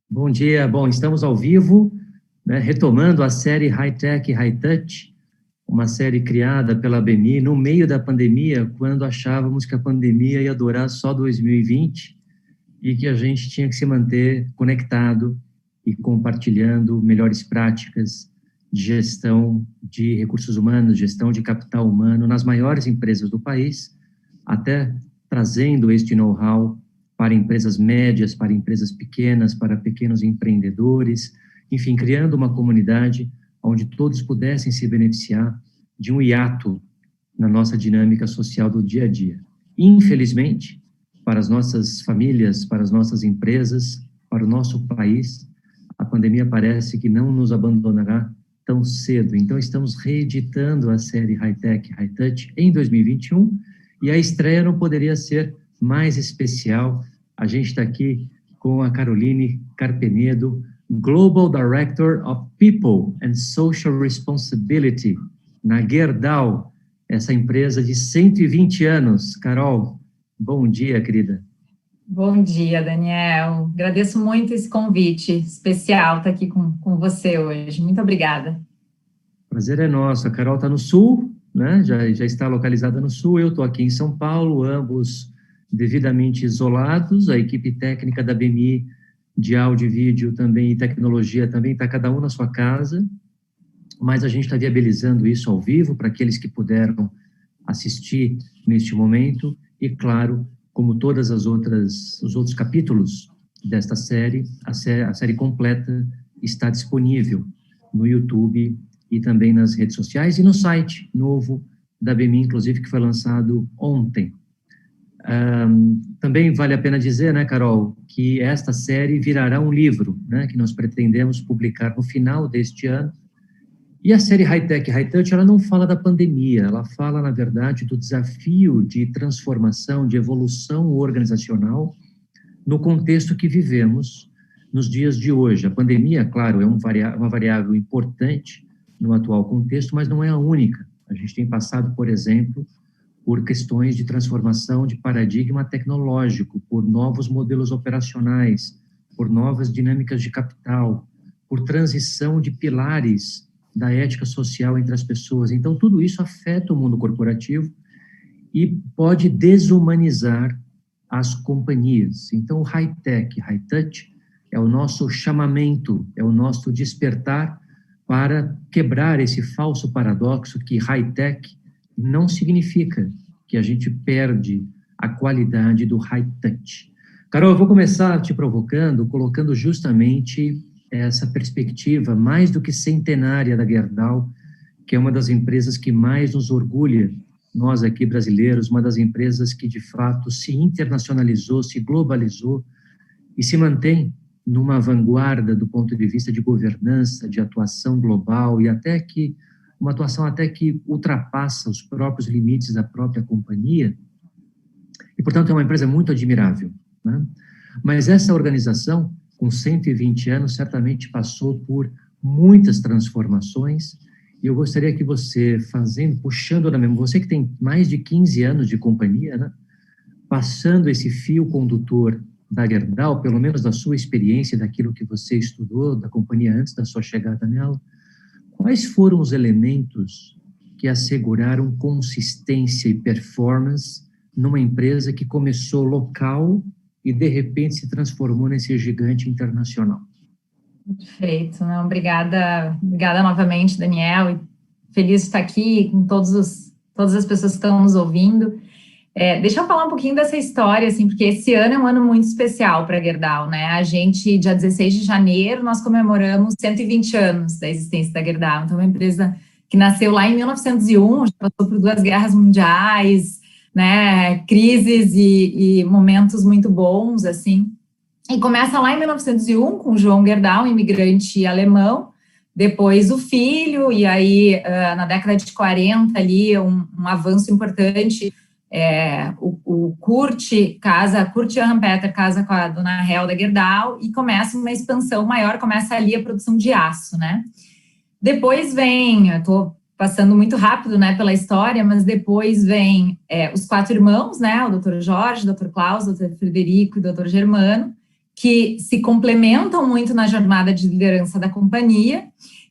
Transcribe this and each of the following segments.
Bom dia. Bom, estamos ao vivo, né, retomando a série High Tech, High Touch, uma série criada pela BMI no meio da pandemia, quando achávamos que a pandemia ia durar só 2020 e que a gente tinha que se manter conectado e compartilhando melhores práticas de gestão de recursos humanos, gestão de capital humano nas maiores empresas do país, até trazendo este know-how para empresas médias, para empresas pequenas, para pequenos empreendedores, enfim, criando uma comunidade onde todos pudessem se beneficiar de um hiato na nossa dinâmica social do dia a dia. Infelizmente, para as nossas famílias, para as nossas empresas, para o nosso país, a pandemia parece que não nos abandonará tão cedo. Então, estamos reeditando a série High Tech, High Touch em 2021, e a estreia não poderia ser mais especial. A gente está aqui com a Caroline Carpenedo, Global Director of People and Social Responsibility, na Gerdau, essa empresa de 120 anos. Carol, bom dia, querida. Bom dia, Daniel. Agradeço muito esse convite especial estar aqui com você hoje. Muito obrigada. Prazer é nosso. A Carol está no Sul, né? Já está localizada no Sul. Eu estou aqui em São Paulo, ambos devidamente isolados. A equipe técnica da BMI de áudio e vídeo também e tecnologia também está cada um na sua casa, mas a gente está viabilizando isso ao vivo para aqueles que puderam assistir neste momento e, claro, como todas os outros capítulos desta série, a série completa está disponível no YouTube e também nas redes sociais e no site novo da BMI, inclusive, que foi lançado ontem. Também vale a pena dizer, né, Carol, que esta série virará um livro, né, que nós pretendemos publicar no final deste ano. E a série High Tech, High Touch, ela não fala da pandemia, ela fala, na verdade, do desafio de transformação, de evolução organizacional no contexto que vivemos nos dias de hoje. A pandemia, claro, é uma variável importante no atual contexto, mas não é a única. A gente tem passado, por exemplo, por questões de transformação de paradigma tecnológico, por novos modelos operacionais, por novas dinâmicas de capital, por transição de pilares da ética social entre as pessoas. Então, tudo isso afeta o mundo corporativo e pode desumanizar as companhias. Então, o high-tech, high-touch, é o nosso chamamento, é o nosso despertar para quebrar esse falso paradoxo que high-tech não significa que a gente perde a qualidade do high-touch. Carol, eu vou começar te provocando, colocando justamente essa perspectiva mais do que centenária da Gerdau, que é uma das empresas que mais nos orgulha, nós aqui brasileiros, uma das empresas que de fato se internacionalizou, se globalizou e se mantém numa vanguarda do ponto de vista de governança, de atuação global e até que uma atuação até que ultrapassa os próprios limites da própria companhia e, portanto, é uma empresa muito admirável, né? Mas essa organização, com 120 anos, certamente passou por muitas transformações, e eu gostaria que você, puxando da memória, você que tem mais de 15 anos de companhia, né, passando esse fio condutor da Gerdau, pelo menos da sua experiência, daquilo que você estudou, da companhia antes da sua chegada nela, quais foram os elementos que asseguraram consistência e performance numa empresa que começou local e, de repente, se transformou nesse gigante internacional? Perfeito. Não, obrigada novamente, Daniel, e feliz de estar aqui com todas as pessoas que estão nos ouvindo. Deixa eu falar um pouquinho dessa história, assim, porque esse ano é um ano muito especial para a Gerdau, né? A gente, dia 16 de janeiro, nós comemoramos 120 anos da existência da Gerdau. Então, é uma empresa que nasceu lá em 1901, já passou por 2 guerras mundiais, né, crises e momentos muito bons, assim, e começa lá em 1901 com João Gerdau, imigrante alemão, depois o filho, e aí na década de 40 ali um avanço importante, o Kurt Johann Peter casa com a dona Helda Gerdau e começa uma expansão maior, começa ali a produção de aço, né? Depois vem, eu estou passando muito rápido, né, pela história, mas depois vem os 4 irmãos, né, o Dr. Jorge, o Dr. Klaus, o Dr. Frederico e o Dr. Germano, que se complementam muito na jornada de liderança da companhia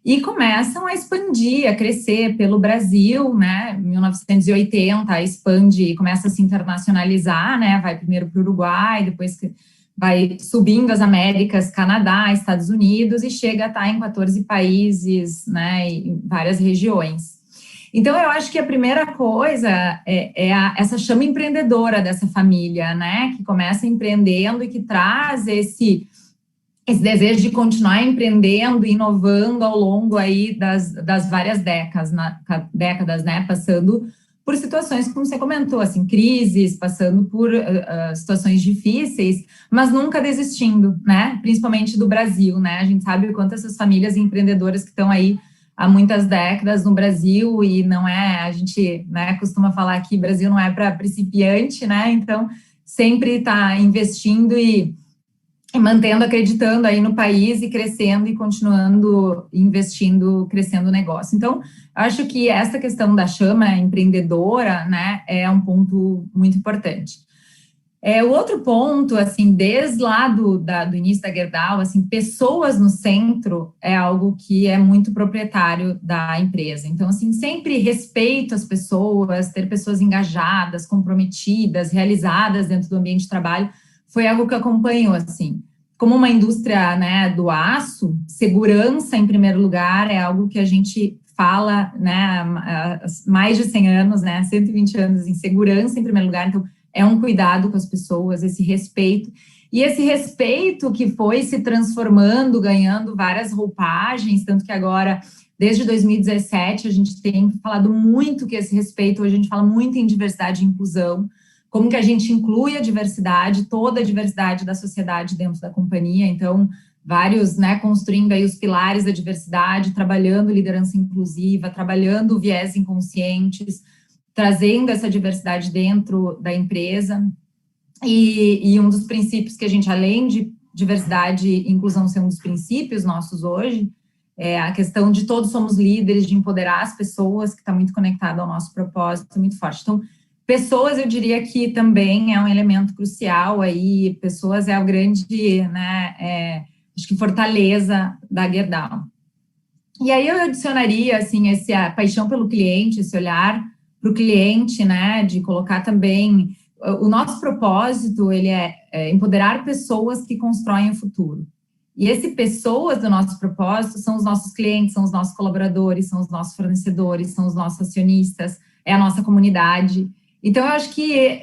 e começam a expandir, a crescer pelo Brasil, né? Em 1980 expande, começa a se internacionalizar, né? Vai primeiro para o Uruguai, depois vai subindo as Américas, Canadá, Estados Unidos e chega a estar em 14 países, né? Em várias regiões. Então, eu acho que a primeira coisa essa chama empreendedora dessa família, né, que começa empreendendo e que traz esse desejo de continuar empreendendo, inovando ao longo aí das várias décadas, né, passando por situações, como você comentou, assim, crises, passando por situações difíceis, mas nunca desistindo, né, principalmente do Brasil, né, a gente sabe o quanto essas famílias empreendedoras que estão aí há muitas décadas no Brasil, e não é, a gente, né, costuma falar que o Brasil não é para principiante, né, então sempre está investindo e mantendo, acreditando aí no país e crescendo e continuando investindo, crescendo o negócio. Então, acho que essa questão da chama empreendedora, né, é um ponto muito importante. O outro ponto, assim, desde lá do início da Gerdau, assim, pessoas no centro é algo que é muito proprietário da empresa. Então, assim, sempre respeito às pessoas, ter pessoas engajadas, comprometidas, realizadas dentro do ambiente de trabalho, foi algo que acompanhou, assim. Como uma indústria, né, do aço, segurança, em primeiro lugar, é algo que a gente fala, né, há mais de 100 anos, né, 120 anos em segurança, em primeiro lugar, então, é um cuidado com as pessoas, esse respeito. E esse respeito que foi se transformando, ganhando várias roupagens, tanto que agora, desde 2017, a gente tem falado muito que esse respeito, hoje a gente fala muito em diversidade e inclusão, como que a gente inclui a diversidade, toda a diversidade da sociedade dentro da companhia. Então, vários, né, construindo aí os pilares da diversidade, trabalhando liderança inclusiva, trabalhando viés inconscientes, trazendo essa diversidade dentro da empresa, e um dos princípios que a gente, além de diversidade e inclusão ser um dos princípios nossos hoje, é a questão de todos somos líderes, de empoderar as pessoas, que está muito conectado ao nosso propósito, muito forte. Então, pessoas, eu diria que também é um elemento crucial aí, pessoas é o grande, né, acho que fortaleza da Gerdau. E aí eu adicionaria, assim, a paixão pelo cliente, esse olhar para o cliente, né, de colocar também, o nosso propósito, ele é empoderar pessoas que constroem o futuro. E esse pessoas do nosso propósito são os nossos clientes, são os nossos colaboradores, são os nossos fornecedores, são os nossos acionistas, é a nossa comunidade. Então, eu acho que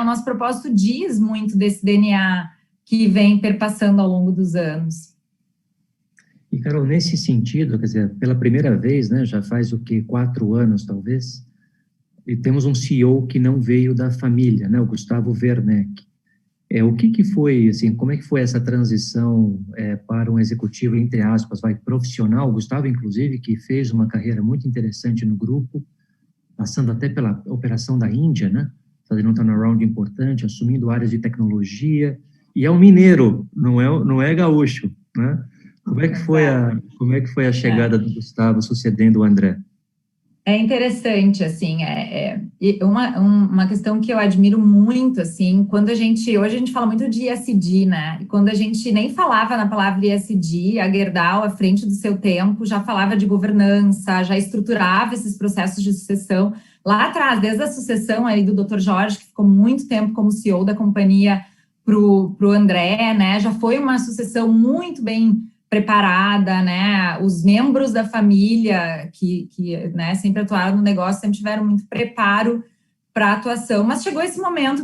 o nosso propósito diz muito desse DNA que vem perpassando ao longo dos anos. E, Carol, nesse sentido, quer dizer, pela primeira vez, né, já faz 4 anos, talvez, e temos um CEO que não veio da família, né, o Gustavo Werneck. O que foi, assim, como é que foi essa transição para um executivo, entre aspas, profissional? O Gustavo, inclusive, que fez uma carreira muito interessante no grupo, passando até pela operação da Índia, né, fazendo um turnaround importante, assumindo áreas de tecnologia, e é um mineiro, não é gaúcho, né? Como é que foi a chegada do Gustavo sucedendo o André? É interessante, assim, uma questão que eu admiro muito, assim, hoje a gente fala muito de ESG, né, e quando a gente nem falava na palavra ESG, a Gerdau, à frente do seu tempo, já falava de governança, já estruturava esses processos de sucessão, lá atrás, desde a sucessão aí do Dr. Jorge, que ficou muito tempo como CEO da companhia, pro André, né, já foi uma sucessão muito bem preparada, né, os membros da família que né, sempre atuaram no negócio, sempre tiveram muito preparo para a atuação, mas chegou esse momento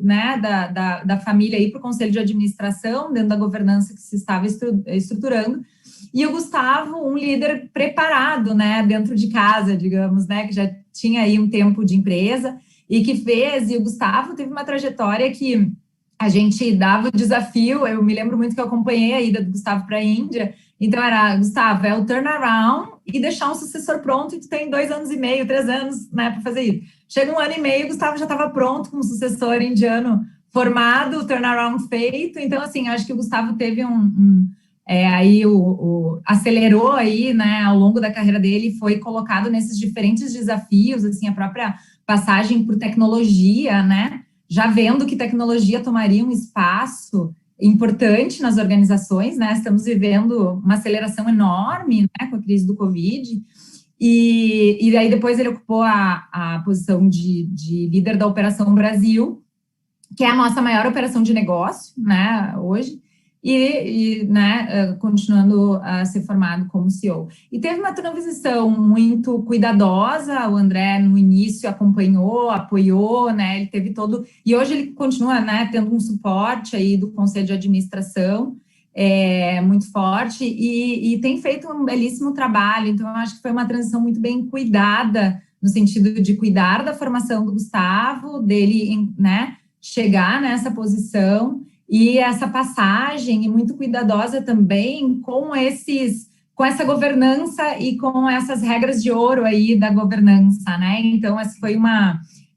né, da família ir para o conselho de administração, dentro da governança que se estava estruturando, e o Gustavo, um líder preparado, né, dentro de casa, digamos, né, que já tinha aí um tempo de empresa, e e o Gustavo teve uma trajetória que a gente dava o desafio, eu me lembro muito que eu acompanhei a ida do Gustavo para a Índia, então era, Gustavo, o turnaround e deixar um sucessor pronto, e tu tem 2 anos e meio, 3 anos, né, para fazer isso. Chega 1 ano e meio, o Gustavo já estava pronto com um sucessor indiano formado, o turnaround feito, então, assim, acho que o Gustavo teve acelerou aí, né, ao longo da carreira dele, foi colocado nesses diferentes desafios, assim, a própria passagem por tecnologia, né, já vendo que tecnologia tomaria um espaço importante nas organizações, né? Estamos vivendo uma aceleração enorme, né, com a crise do Covid, e aí depois ele ocupou a posição de líder da Operação Brasil, que é a nossa maior operação de negócio, né, hoje, né, continuando a ser formado como CEO. E teve uma transição muito cuidadosa, o André no início acompanhou, apoiou, né, ele teve todo, e hoje ele continua, né, tendo um suporte aí do Conselho de Administração, muito forte, e tem feito um belíssimo trabalho. Então eu acho que foi uma transição muito bem cuidada, no sentido de cuidar da formação do Gustavo, dele, né, chegar nessa posição, e essa passagem, e muito cuidadosa também com essa governança e com essas regras de ouro aí da governança, né? Então, essa foi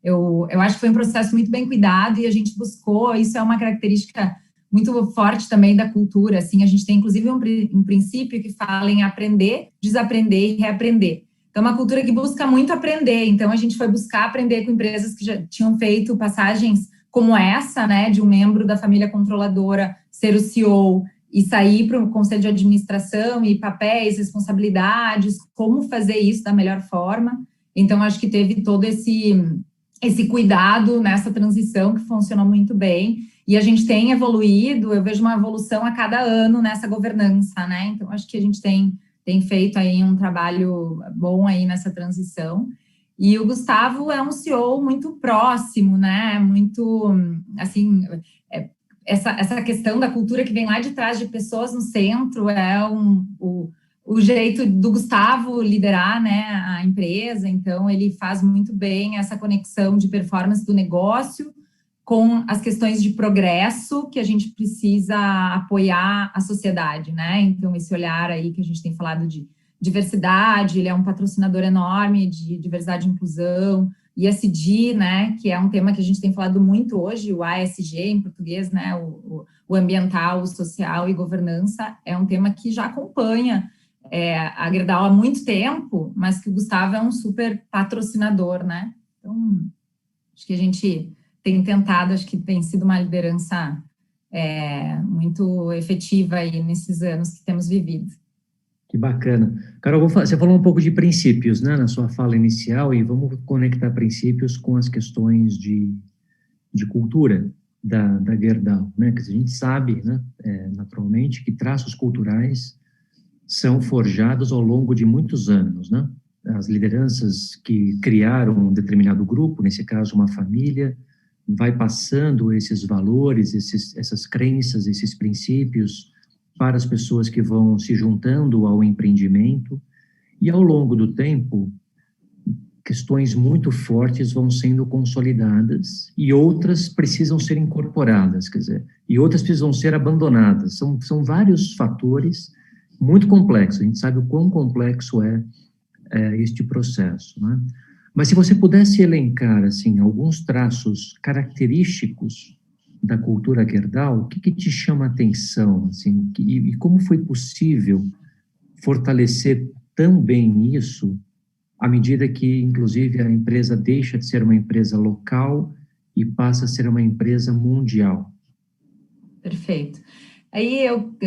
eu acho que foi um processo muito bem cuidado, e a gente buscou, isso é uma característica muito forte também da cultura, assim, a gente tem inclusive um princípio que fala em aprender, desaprender e reaprender. Então, é uma cultura que busca muito aprender, então a gente foi buscar aprender com empresas que já tinham feito passagens como essa, né, de um membro da família controladora ser o CEO e sair para o conselho de administração, e papéis, responsabilidades, como fazer isso da melhor forma. Então, acho que teve todo esse cuidado nessa transição, que funcionou muito bem, e a gente tem evoluído, eu vejo uma evolução a cada ano nessa governança, né, então acho que a gente tem feito aí um trabalho bom aí nessa transição. E o Gustavo é um CEO muito próximo, né? Muito, assim, essa questão da cultura que vem lá de trás, de pessoas no centro, o jeito do Gustavo liderar, né, a empresa. Então, ele faz muito bem essa conexão de performance do negócio com as questões de progresso que a gente precisa apoiar a sociedade, né? Então, esse olhar aí que a gente tem falado de diversidade, ele é um patrocinador enorme de diversidade e inclusão, ESG, né, que é um tema que a gente tem falado muito hoje, o ASG em português, né, o ambiental, o social e governança, é um tema que já acompanha a Gerdau há muito tempo, mas que o Gustavo é um super patrocinador, né, então acho que a gente tem tentado, acho que tem sido uma liderança muito efetiva aí nesses anos que temos vivido. Que bacana. Carol, você falou um pouco de princípios, né, na sua fala inicial, e vamos conectar princípios com as questões de cultura da Gerdau, né, que a gente sabe, né, naturalmente, que traços culturais são forjados ao longo de muitos anos, né? As lideranças que criaram um determinado grupo, nesse caso uma família, vai passando esses valores, essas crenças, esses princípios para as pessoas que vão se juntando ao empreendimento, e ao longo do tempo, questões muito fortes vão sendo consolidadas e outras precisam ser incorporadas, quer dizer, e outras precisam ser abandonadas. São vários fatores muito complexos, a gente sabe o quão complexo é este processo, né? Mas se você pudesse elencar, assim, alguns traços característicos da cultura Gerdau, o que te chama a atenção, assim, e como foi possível fortalecer tão bem isso, à medida que, inclusive, a empresa deixa de ser uma empresa local e passa a ser uma empresa mundial? Perfeito. Aí,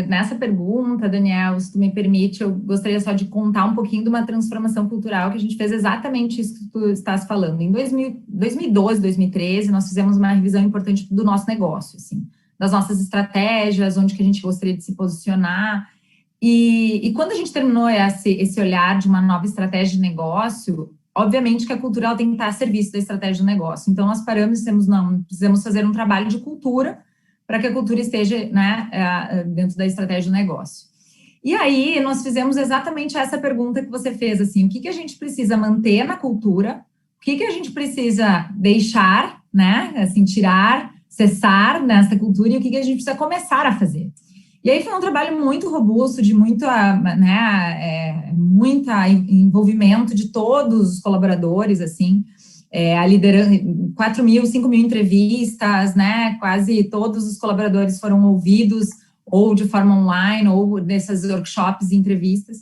nessa pergunta, Daniel, se tu me permite, eu gostaria só de contar um pouquinho de uma transformação cultural que a gente fez exatamente isso que tu estás falando. Em 2012, 2013, nós fizemos uma revisão importante do nosso negócio, assim, das nossas estratégias, onde que a gente gostaria de se posicionar. E quando a gente terminou esse olhar de uma nova estratégia de negócio, obviamente que a cultura ela tem que estar a serviço da estratégia do negócio. Então, nós paramos e dissemos, não, precisamos fazer um trabalho de cultura para que a cultura esteja, né, dentro da estratégia do negócio. E aí, nós fizemos exatamente essa pergunta que você fez, assim, o que a gente precisa manter na cultura, o que a gente precisa deixar, né, assim, tirar, cessar nessa cultura, e o que a gente precisa começar a fazer. E aí foi um trabalho muito robusto, de muita envolvimento de todos os colaboradores, assim, a liderança, 4.000, 5.000 entrevistas, né, quase todos os colaboradores foram ouvidos, ou de forma online, ou nessas workshops e entrevistas,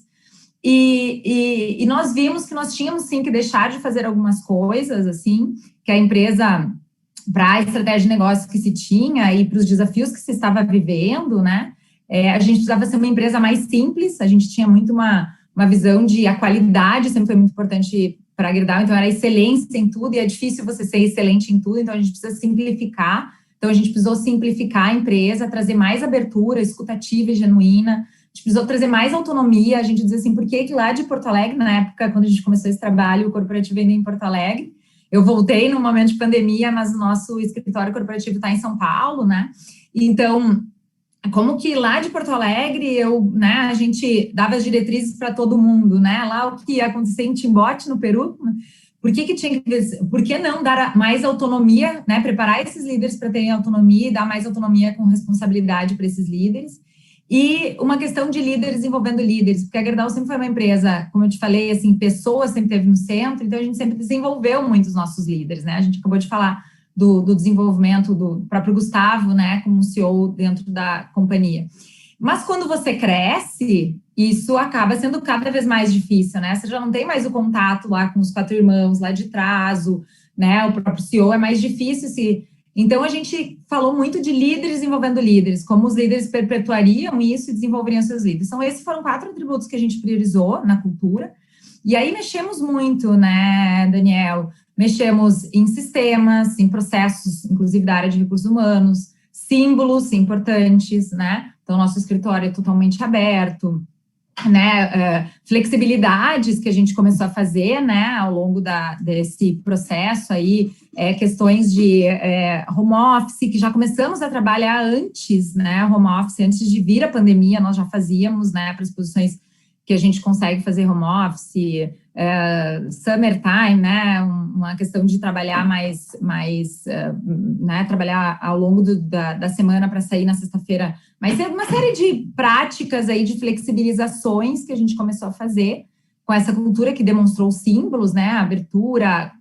e nós vimos que nós tínhamos, sim, que deixar de fazer algumas coisas, assim, que a empresa para a estratégia de negócio que se tinha e para os desafios que se estava vivendo, né, a gente precisava ser uma empresa mais simples, a gente tinha muito uma visão de a qualidade sempre foi muito importante para a Gerdau, então era excelência em tudo, e é difícil você ser excelente em tudo, então a gente precisa simplificar, então a gente precisou simplificar a empresa, trazer mais abertura, escutativa e genuína, a gente precisou trazer mais autonomia, a gente diz assim, por que lá de Porto Alegre, na época, quando a gente começou esse trabalho, o corporativo ainda em Porto Alegre, eu voltei no momento de pandemia, mas o nosso escritório corporativo está em São Paulo, né, então, como que lá de Porto Alegre, a gente dava as diretrizes para todo mundo, né, lá o que ia acontecer em Timbote, no Peru, por que não dar mais autonomia, né, preparar esses líderes para terem autonomia e dar mais autonomia com responsabilidade para esses líderes, e uma questão de líderes envolvendo líderes, porque a Gerdau sempre foi uma empresa, como eu te falei, assim, pessoas sempre esteve no centro, então a gente sempre desenvolveu muito os nossos líderes, né, a gente acabou de falar do desenvolvimento do próprio Gustavo, né, como CEO dentro da companhia. Mas quando você cresce, isso acaba sendo cada vez mais difícil, né? Você já não tem mais o contato lá com os 4 irmãos lá de trás, né? O próprio CEO é mais difícil se... Então, a gente falou muito de líderes envolvendo líderes, como os líderes perpetuariam isso e desenvolveriam seus líderes. Então, esses foram 4 atributos que a gente priorizou na cultura. E aí, mexemos muito, né, Daniel? Mexemos em sistemas, em processos, inclusive da área de recursos humanos, símbolos importantes, né? Então, nosso escritório é totalmente aberto, né? Flexibilidades que a gente começou a fazer, né? Ao longo desse processo aí, questões de home office, que já começamos a trabalhar antes, né? Home office, antes de vir a pandemia, nós já fazíamos, né? Para as posições que a gente consegue fazer home office, summertime, né, uma questão de trabalhar né, trabalhar ao longo da semana para sair na sexta-feira, mas é uma série de práticas aí de flexibilizações que a gente começou a fazer com essa cultura que demonstrou símbolos, né, abertura,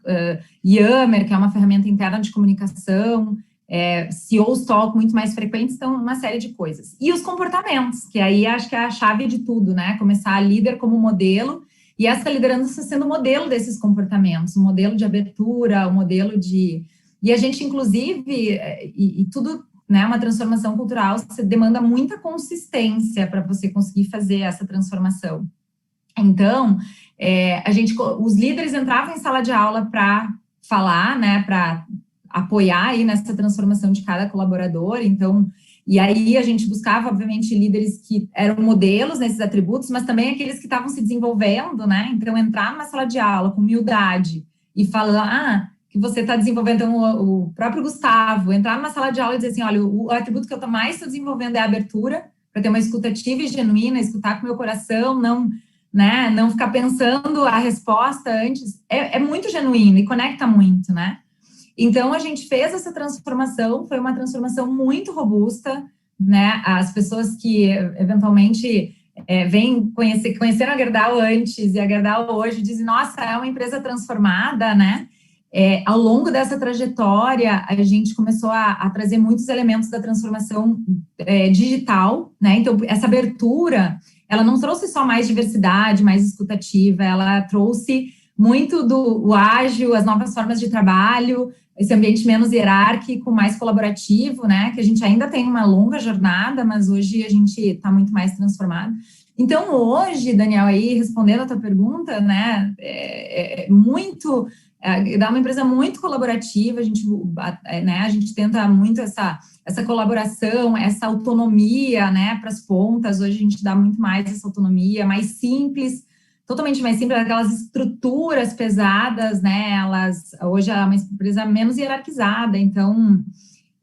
Yammer, que é uma ferramenta interna de comunicação, CEOs talk muito mais frequentes, então uma série de coisas. E os comportamentos, que aí acho que é a chave de tudo, né? Começar a líder como modelo, e essa liderança sendo o modelo desses comportamentos, o modelo de abertura, o modelo de... E a gente, inclusive, e tudo, né, uma transformação cultural, você demanda muita consistência para você conseguir fazer essa transformação. Então, os líderes entravam em sala de aula para falar, né, para apoiar aí nessa transformação de cada colaborador, então, e aí a gente buscava, obviamente, líderes que eram modelos nesses atributos, mas também aqueles que estavam se desenvolvendo, né, então entrar numa sala de aula com humildade e falar, que você está desenvolvendo, então, o próprio Gustavo, entrar numa sala de aula e dizer assim, olha, o atributo que eu mais estou desenvolvendo é a abertura, para ter uma escuta ativa e genuína, escutar com o meu coração, não ficar pensando a resposta antes, é muito genuíno e conecta muito, né? Então, a gente fez essa transformação, foi uma transformação muito robusta, né? As pessoas que, eventualmente, conheceram a Gerdau antes e a Gerdau hoje dizem, nossa, é uma empresa transformada, né? Ao longo dessa trajetória, a gente começou a trazer muitos elementos da transformação digital, né? Então, essa abertura, ela não trouxe só mais diversidade, mais escutativa, ela trouxe muito do ágil, as novas formas de trabalho, esse ambiente menos hierárquico, mais colaborativo, né, que a gente ainda tem uma longa jornada, mas hoje a gente está muito mais transformado. Então, hoje, Daniel, aí, respondendo a tua pergunta, né, dá uma empresa muito colaborativa, a gente tenta muito essa colaboração, essa autonomia, né, para as pontas, hoje a gente dá muito mais essa autonomia, mais simples, totalmente mais simples, aquelas estruturas pesadas, né, hoje é uma empresa menos hierarquizada, então,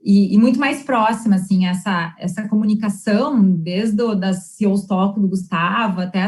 e muito mais próxima, assim, essa comunicação, desde das CEOs Talk do Gustavo, até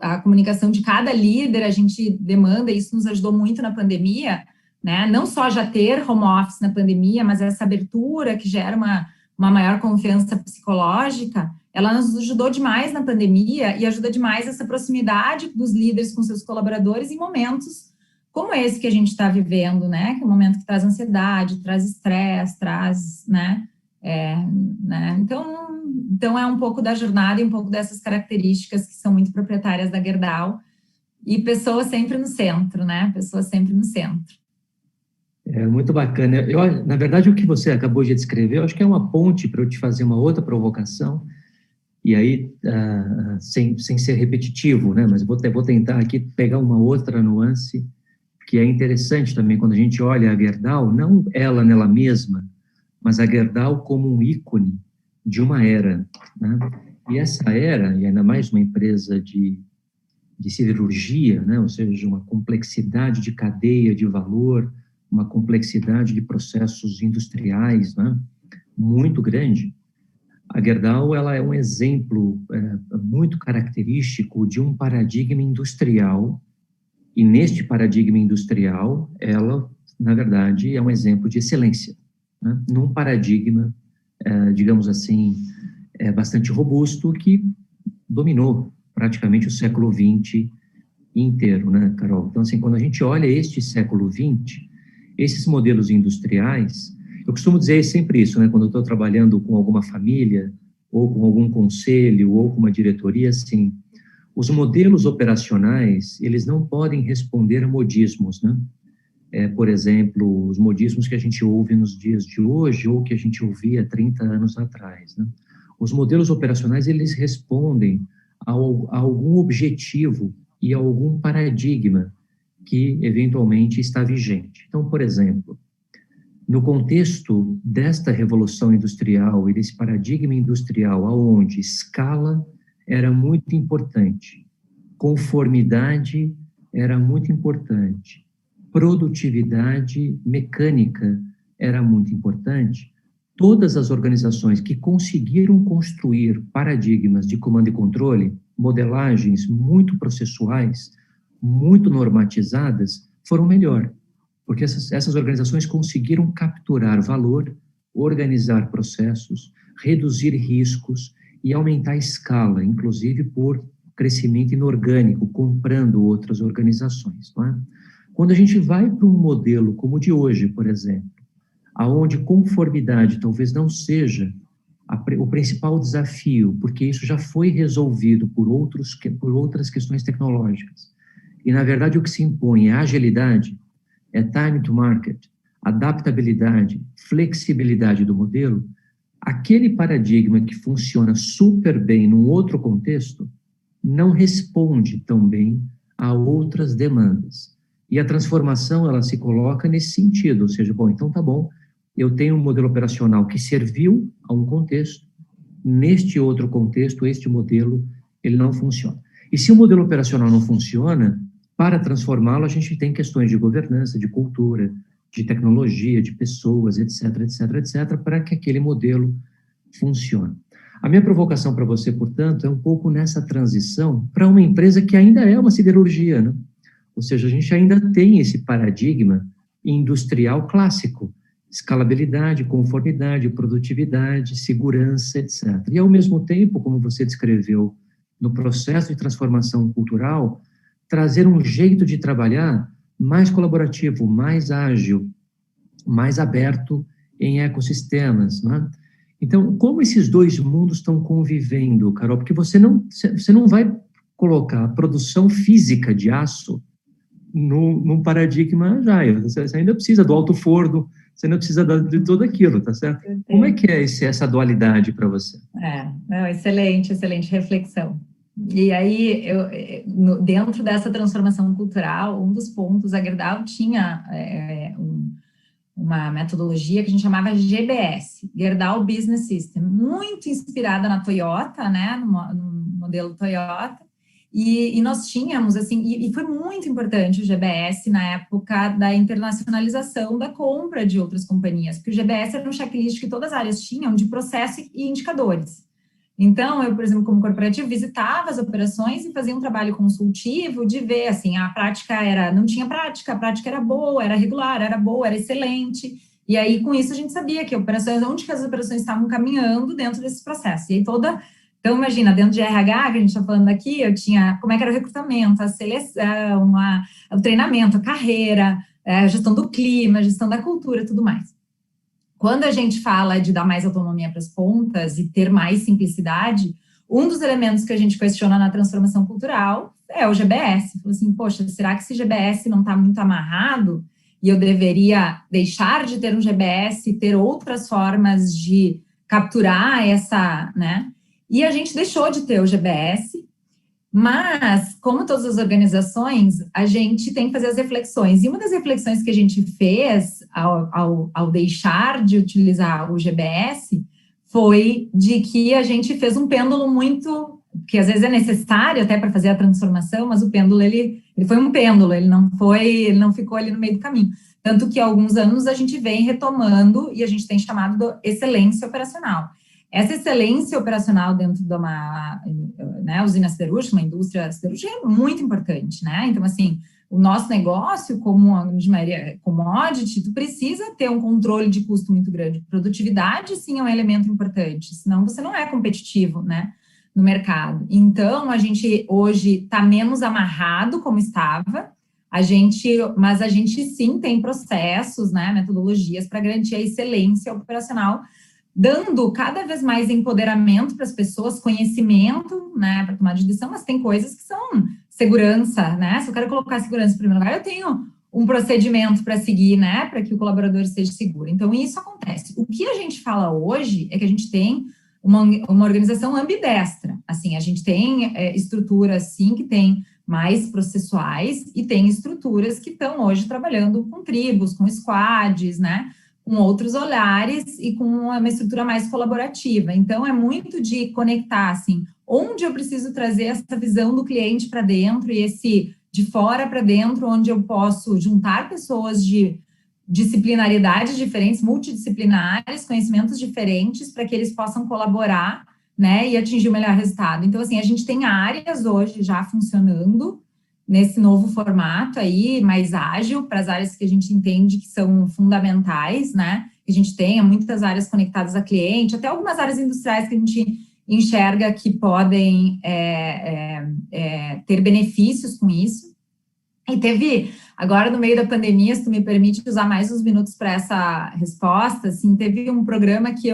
a comunicação de cada líder, a gente demanda, isso nos ajudou muito na pandemia, né, não só já ter home office na pandemia, mas essa abertura que gera uma maior confiança psicológica, ela nos ajudou demais na pandemia e ajuda demais essa proximidade dos líderes com seus colaboradores em momentos como esse que a gente está vivendo, né? Que é um momento que traz ansiedade, traz estresse, traz, né? Então é um pouco da jornada e um pouco dessas características que são muito proprietárias da Gerdau e pessoas sempre no centro, né? Pessoas sempre no centro. É muito bacana. Na verdade, o que você acabou de descrever, eu acho que é uma ponte para eu te fazer uma outra provocação, e aí, sem ser repetitivo, né? Mas vou tentar aqui pegar uma outra nuance, que é interessante também, quando a gente olha a Gerdau, não ela nela mesma, mas a Gerdau como um ícone de uma era, né? E essa era, e ainda mais uma empresa de siderurgia, né? Ou seja, uma complexidade de cadeia de valor, uma complexidade de processos industriais, né? Muito grande. A Gerdau, ela é um exemplo muito característico de um paradigma industrial, e neste paradigma industrial, ela, na verdade, é um exemplo de excelência, né? Num paradigma, digamos assim, bastante robusto, que dominou praticamente o século XX inteiro, né, Carol? Então, assim, quando a gente olha este século XX, esses modelos industriais, eu costumo dizer sempre isso, né, quando eu estou trabalhando com alguma família, ou com algum conselho, ou com uma diretoria, assim, os modelos operacionais, eles não podem responder a modismos, né? Por exemplo, os modismos que a gente ouve nos dias de hoje, ou que a gente ouvia 30 anos atrás, né? Os modelos operacionais, eles respondem a algum objetivo e a algum paradigma que, eventualmente, está vigente. Então, por exemplo, no contexto desta revolução industrial e desse paradigma industrial, onde escala era muito importante, conformidade era muito importante, produtividade mecânica era muito importante, todas as organizações que conseguiram construir paradigmas de comando e controle, modelagens muito processuais, muito normatizadas, foram melhor, porque essas organizações conseguiram capturar valor, organizar processos, reduzir riscos e aumentar a escala, inclusive por crescimento inorgânico, comprando outras organizações. Não é? Quando a gente vai para um modelo como o de hoje, por exemplo, aonde conformidade talvez não seja o principal desafio, porque isso já foi resolvido por outras questões tecnológicas. E, na verdade, o que se impõe é agilidade, é time to market, adaptabilidade, flexibilidade do modelo. Aquele paradigma que funciona super bem num outro contexto não responde tão bem a outras demandas. E a transformação, ela se coloca nesse sentido, ou seja, bom, então tá bom, eu tenho um modelo operacional que serviu a um contexto, neste outro contexto, este modelo, ele não funciona. E se o modelo operacional não funciona, para transformá-lo, a gente tem questões de governança, de cultura, de tecnologia, de pessoas, etc., etc., etc., para que aquele modelo funcione. A minha provocação para você, portanto, é um pouco nessa transição para uma empresa que ainda é uma siderurgia, né? Ou seja, a gente ainda tem esse paradigma industrial clássico, escalabilidade, conformidade, produtividade, segurança, etc. E, ao mesmo tempo, como você descreveu, no processo de transformação cultural, trazer um jeito de trabalhar mais colaborativo, mais ágil, mais aberto em ecossistemas, né? Então, como esses dois mundos estão convivendo, Carol? Porque você não vai colocar a produção física de aço num paradigma agile. Você ainda precisa do alto forno, você ainda precisa de tudo aquilo, tá certo? Como é que é essa dualidade para você? Não, excelente, excelente reflexão. E aí, dentro dessa transformação cultural, um dos pontos, a Gerdau tinha uma metodologia que a gente chamava GBS, Gerdau Business System, muito inspirada na Toyota, né, no modelo Toyota, e nós tínhamos, assim, e foi muito importante o GBS na época da internacionalização da compra de outras companhias, porque o GBS era um checklist que todas as áreas tinham de processo e indicadores. Então, eu, por exemplo, como corporativo, visitava as operações e fazia um trabalho consultivo de ver, assim, a prática não tinha prática, a prática era boa, era regular, era boa, era excelente, e aí, com isso, a gente sabia que onde que as operações estavam caminhando dentro desses processos, e aí então, imagina, dentro de RH, que a gente está falando aqui, eu tinha como é que era o recrutamento, a seleção, o treinamento, a carreira, a gestão do clima, a gestão da cultura, tudo mais. Quando a gente fala de dar mais autonomia para as pontas e ter mais simplicidade, um dos elementos que a gente questiona na transformação cultural é o GBS. Falou assim, poxa, será que esse GBS não está muito amarrado? e eu deveria deixar de ter um GBS e ter outras formas de capturar essa, né? E a gente deixou de ter o GBS, mas, como todas as organizações, a gente tem que fazer as reflexões. E uma das reflexões que a gente fez ao deixar de utilizar o GBS foi de que a gente fez um pêndulo muito, que às vezes é necessário até para fazer a transformação, mas o pêndulo, ele foi um pêndulo, ele não ficou ali no meio do caminho. Tanto que há alguns anos a gente vem retomando e a gente tem chamado de excelência operacional. Essa excelência operacional dentro de uma, né, usina siderúrgica, uma indústria siderúrgica é muito importante, né? Então, assim, o nosso negócio, como a grande maioria commodity, tu precisa ter um controle de custo muito grande. Produtividade, sim, é um elemento importante, senão você não é competitivo, né, no mercado. Então, a gente hoje está menos amarrado como estava, mas a gente sim tem processos, né, metodologias para garantir a excelência operacional, dando cada vez mais empoderamento para as pessoas, conhecimento, né, para tomar de decisão, mas tem coisas que são segurança, né, se eu quero colocar segurança em primeiro lugar, eu tenho um procedimento para seguir, né, para que o colaborador esteja seguro. Então, isso acontece. O que a gente fala hoje é que a gente tem uma organização ambidestra, assim, a gente tem estruturas, sim, que tem mais processuais e tem estruturas que estão hoje trabalhando com tribos, com squads, né, com outros olhares e com uma estrutura mais colaborativa. Então, é muito de conectar, assim, onde eu preciso trazer essa visão do cliente para dentro e esse de fora para dentro, onde eu posso juntar pessoas de disciplinaridades diferentes, multidisciplinares, conhecimentos diferentes, para que eles possam colaborar, né, e atingir o melhor resultado. Então, assim, a gente tem áreas hoje já funcionando nesse novo formato aí, mais ágil, para as áreas que a gente entende que são fundamentais, né? A gente tem muitas áreas conectadas a cliente, até algumas áreas industriais que a gente enxerga que podem ter benefícios com isso. E teve, agora no meio da pandemia, se tu me permite usar mais uns minutos para essa resposta, assim, teve um programa que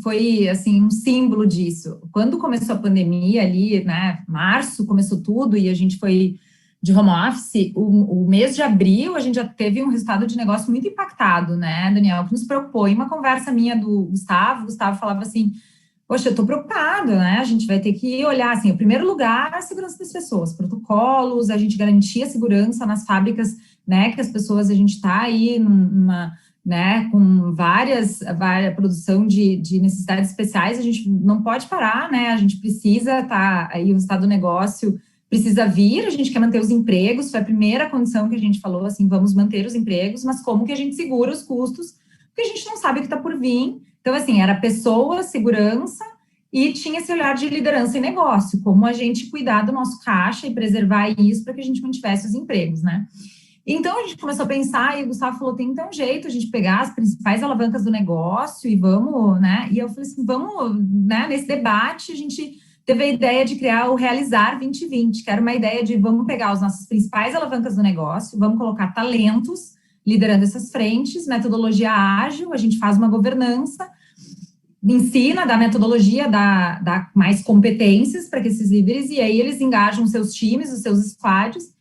foi, assim, um símbolo disso. Quando começou a pandemia ali, né, março, começou tudo e a gente foi de home office, o mês de abril a gente já teve um resultado de negócio muito impactado, né, Daniel, que nos preocupou. Em uma conversa minha do Gustavo, o Gustavo falava assim, poxa, eu estou preocupado, né, a gente vai ter que olhar, assim, em primeiro lugar, a segurança das pessoas, protocolos, a gente garantir a segurança nas fábricas, né, que as pessoas, a gente está aí numa, né, com várias produção de necessidades especiais, a gente não pode parar, né, a gente precisa estar aí, o resultado do negócio precisa vir, a gente quer manter os empregos, foi a primeira condição que a gente falou, assim, vamos manter os empregos, mas como que a gente segura os custos, porque a gente não sabe o que está por vir. Então, assim, era pessoa, segurança, e tinha esse olhar de liderança e negócio, como a gente cuidar do nosso caixa e preservar isso para que a gente mantivesse os empregos, né. Então, a gente começou a pensar, e o Gustavo falou, tem então jeito a gente pegar as principais alavancas do negócio e vamos, né, e eu falei assim, vamos, né, nesse debate, a gente teve a ideia de criar o Realizar 2020, que era uma ideia de vamos pegar as nossas principais alavancas do negócio, vamos colocar talentos liderando essas frentes, metodologia ágil, a gente faz uma governança, ensina, dá metodologia, dá mais competências para que esses líderes, e aí eles engajam os seus times, os seus squads,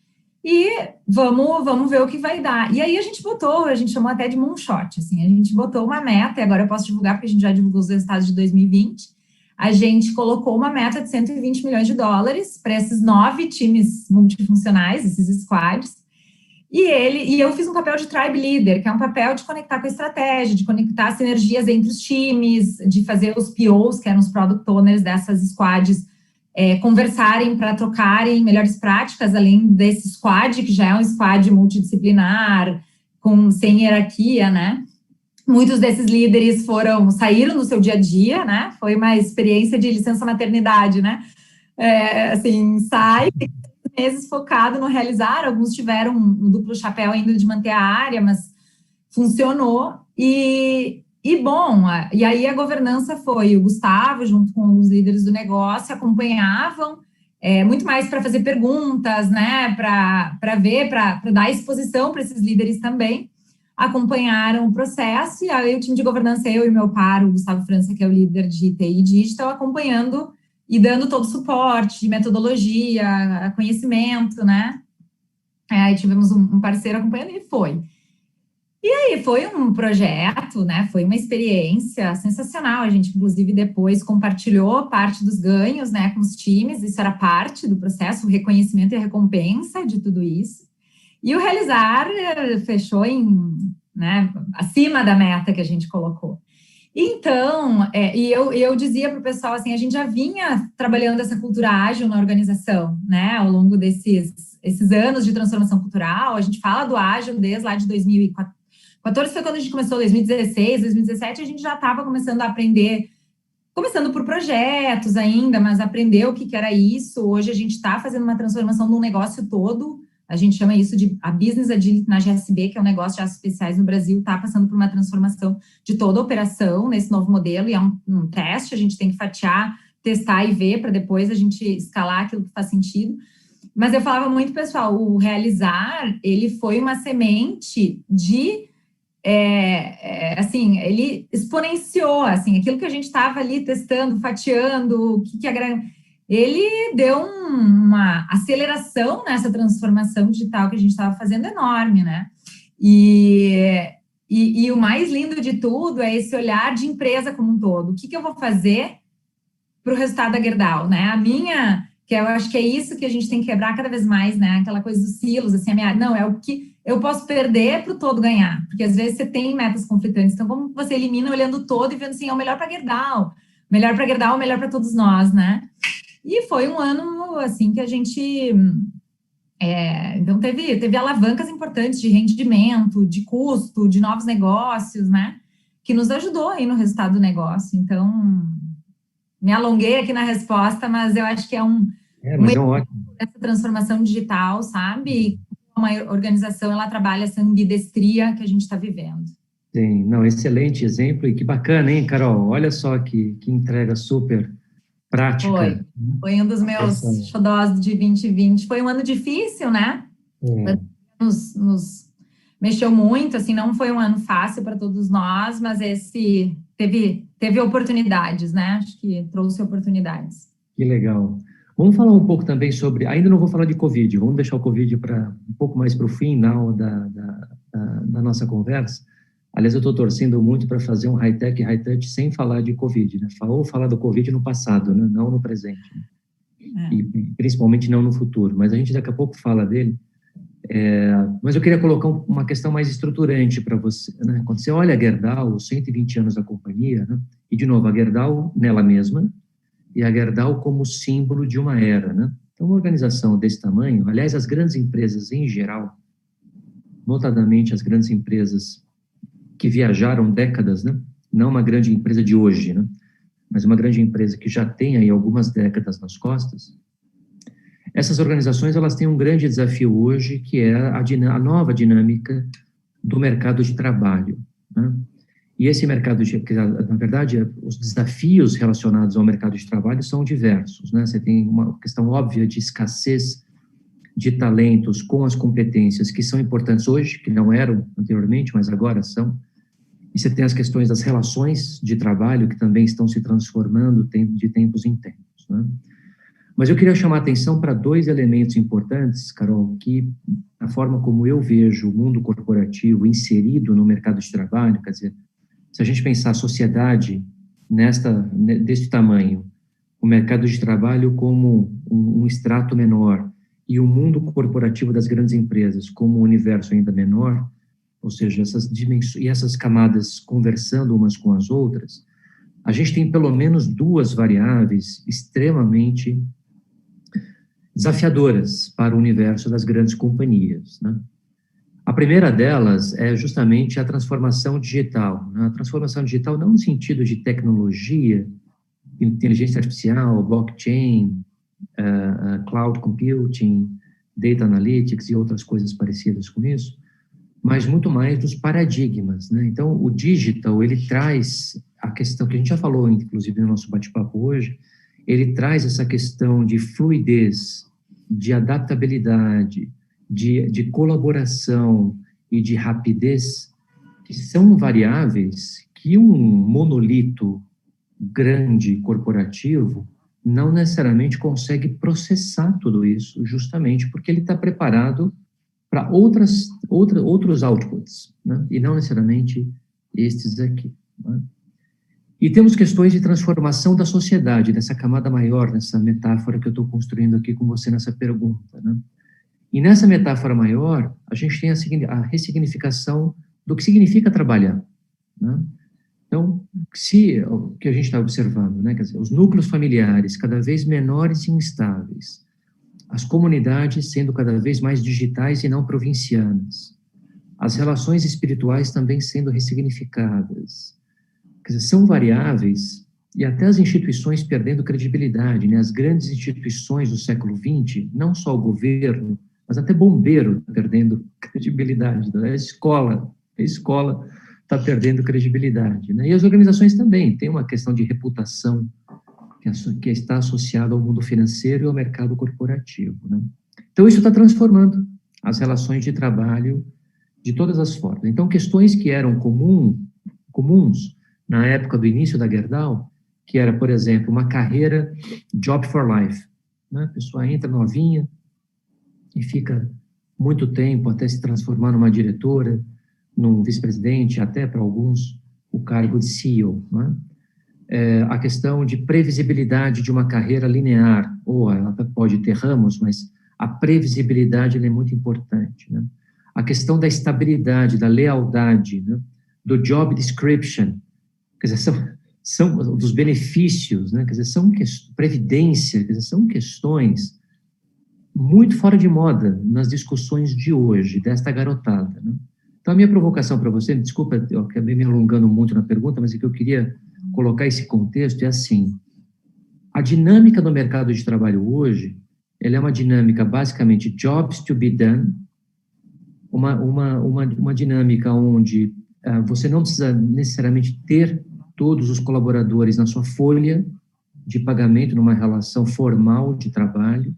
e vamos ver o que vai dar. E aí a gente chamou até de moonshot, assim, a gente botou uma meta, e agora eu posso divulgar, porque a gente já divulgou os resultados de 2020, a gente colocou uma meta de 120 milhões de dólares para esses 9 times multifuncionais, esses squads, e eu fiz um papel de tribe leader, que é um papel de conectar com a estratégia, de conectar sinergias entre os times, de fazer os POs, que eram os product owners dessas squads, conversarem para trocarem melhores práticas, além desse squad, que já é um squad multidisciplinar, sem hierarquia, né? Muitos desses líderes saíram do seu dia a dia, né? Foi uma experiência de licença maternidade, né? Assim, sai meses focado no realizar, alguns tiveram um duplo chapéu ainda de manter a área, mas funcionou, e bom, e aí a governança foi o Gustavo, junto com os líderes do negócio, acompanhavam, muito mais para fazer perguntas, né, para ver, para dar exposição para esses líderes também, acompanharam o processo, e aí o time de governança, eu e meu par, o Gustavo França, que é o líder de TI Digital, acompanhando e dando todo o suporte de metodologia, conhecimento, né? Aí tivemos um parceiro acompanhando e foi. E aí foi um projeto, né? Foi uma experiência sensacional. A gente, inclusive, depois compartilhou parte dos ganhos, né, com os times. Isso era parte do processo, o reconhecimento e a recompensa de tudo isso. E o realizar fechou né, acima da meta que a gente colocou. Então, eu dizia para o pessoal assim, a gente já vinha trabalhando essa cultura ágil na organização, né, ao longo esses anos de transformação cultural. A gente fala do ágil desde lá de 2014 foi quando a gente começou, 2016, 2017, a gente já estava começando a aprender, começando por projetos ainda, mas aprender o que era isso. Hoje a gente está fazendo uma transformação no negócio todo. A gente chama isso de a Business Agility na GSB, que é um negócio de aços especiais no Brasil, está passando por uma transformação de toda a operação nesse novo modelo, e é um teste, a gente tem que fatiar, testar e ver, para depois a gente escalar aquilo que faz sentido. Mas eu falava muito, pessoal, o realizar, ele foi uma semente de... assim, ele exponenciou, assim, aquilo que a gente estava ali testando, fatiando, ele deu uma aceleração nessa transformação digital que a gente estava fazendo enorme, né? E o mais lindo de tudo é esse olhar de empresa como um todo. O que eu vou fazer para o resultado da Gerdau, né? Que eu acho que é isso que a gente tem que quebrar cada vez mais, né? Aquela coisa dos silos, assim, não, é o que eu posso perder para o todo ganhar, porque às vezes você tem metas conflitantes, então como você elimina olhando o todo e vendo assim, é o melhor para a Gerdau, o melhor para todos nós, né? E foi um ano, assim, que a gente... então, teve alavancas importantes de rendimento, de custo, de novos negócios, né? Que nos ajudou aí no resultado do negócio. Então, me alonguei aqui na resposta, mas eu acho que mas é um ótimo. Essa transformação digital, sabe? Uma organização, ela trabalha essa ambidestria que a gente está vivendo. Sim, não, excelente exemplo, e que bacana, hein, Carol? Olha só que entrega super prática. Foi um dos meus xodós de 2020. Foi um ano difícil, né? Nos mexeu muito, assim, não foi um ano fácil para todos nós, mas esse teve oportunidades, né? Acho que trouxe oportunidades. Que legal. Vamos falar um pouco também sobre, ainda não vou falar de Covid, vamos deixar o Covid para um pouco mais para o final da nossa conversa. Aliás, eu estou torcendo muito para fazer um high-tech e high-touch sem falar de Covid, né? Ou falar do Covid no passado, né? Não no presente. Né? E principalmente não no futuro, mas a gente daqui a pouco fala dele. Mas eu queria colocar uma questão mais estruturante para você, né? Quando você olha a Gerdau, os 120 anos da companhia, né? E de novo, a Gerdau nela mesma, e a Gerdau como símbolo de uma era, né? Então, uma organização desse tamanho, aliás, as grandes empresas em geral, notadamente as grandes empresas que viajaram décadas, né? Não uma grande empresa de hoje, né? Mas uma grande empresa que já tem aí algumas décadas nas costas. Essas organizações, elas têm um grande desafio hoje, que é a nova dinâmica do mercado de trabalho, né? E esse mercado, na verdade, os desafios relacionados ao mercado de trabalho são diversos, né? Você tem uma questão óbvia de escassez de talentos com as competências que são importantes hoje, que não eram anteriormente, mas agora são. E você tem as questões das relações de trabalho, que também estão se transformando de tempos em tempos, né? Mas eu queria chamar a atenção para dois elementos importantes, Carol, que a forma como eu vejo o mundo corporativo inserido no mercado de trabalho, quer dizer, se a gente pensar a sociedade deste tamanho, o mercado de trabalho como um extrato menor e o mundo corporativo das grandes empresas como um universo ainda menor, ou seja, essas dimensões e essas camadas conversando umas com as outras, a gente tem pelo menos duas variáveis extremamente desafiadoras para o universo das grandes companhias, né? A primeira delas é justamente a transformação digital, né? A transformação digital não no sentido de tecnologia, inteligência artificial, blockchain, cloud computing, data analytics e outras coisas parecidas com isso, mas muito mais dos paradigmas, né? Então, o digital, ele traz a questão que a gente já falou, inclusive, no nosso bate-papo hoje, ele traz essa questão de fluidez, de adaptabilidade, de colaboração e de rapidez, que são variáveis que um monolito grande corporativo não necessariamente consegue processar tudo isso, justamente porque ele está preparado para outros outputs, né? E não necessariamente estes aqui. Né? E temos questões de transformação da sociedade, dessa camada maior, nessa metáfora que eu estou construindo aqui com você nessa pergunta. Né? E nessa metáfora maior, a gente tem a ressignificação do que significa trabalhar. Né? Então, o que a gente está observando, né? Quer dizer, os núcleos familiares cada vez menores e instáveis, as comunidades sendo cada vez mais digitais e não provincianas, as relações espirituais também sendo ressignificadas. Quer dizer, são variáveis e até as instituições perdendo credibilidade, né? As grandes instituições do século XX, não só o governo, mas até bombeiro perdendo credibilidade, né? A escola está perdendo credibilidade, né? E as organizações também, tem uma questão de reputação que está associada ao mundo financeiro e ao mercado corporativo, né? Então, isso está transformando as relações de trabalho de todas as formas. Então, questões que eram comuns na época do início da Gerdau, que era, por exemplo, uma carreira job for life, né? A pessoa entra novinha e fica muito tempo até se transformar numa diretora, num vice-presidente, até para alguns o cargo de CEO, né? A questão de previsibilidade de uma carreira linear, ou ela pode ter ramos, mas a previsibilidade ela é muito importante, né? A questão da estabilidade, da lealdade, né? Do job description, quer dizer, são dos benefícios, né? Quer dizer, previdência, quer dizer, são questões muito fora de moda nas discussões de hoje, desta garotada, né? Então, a minha provocação para você, desculpa, eu acabei me alongando muito na pergunta, mas é que eu queria colocar esse contexto, é assim, a dinâmica do mercado de trabalho hoje, ela é uma dinâmica basicamente jobs to be done, uma dinâmica onde você não precisa necessariamente ter todos os colaboradores na sua folha de pagamento numa relação formal de trabalho,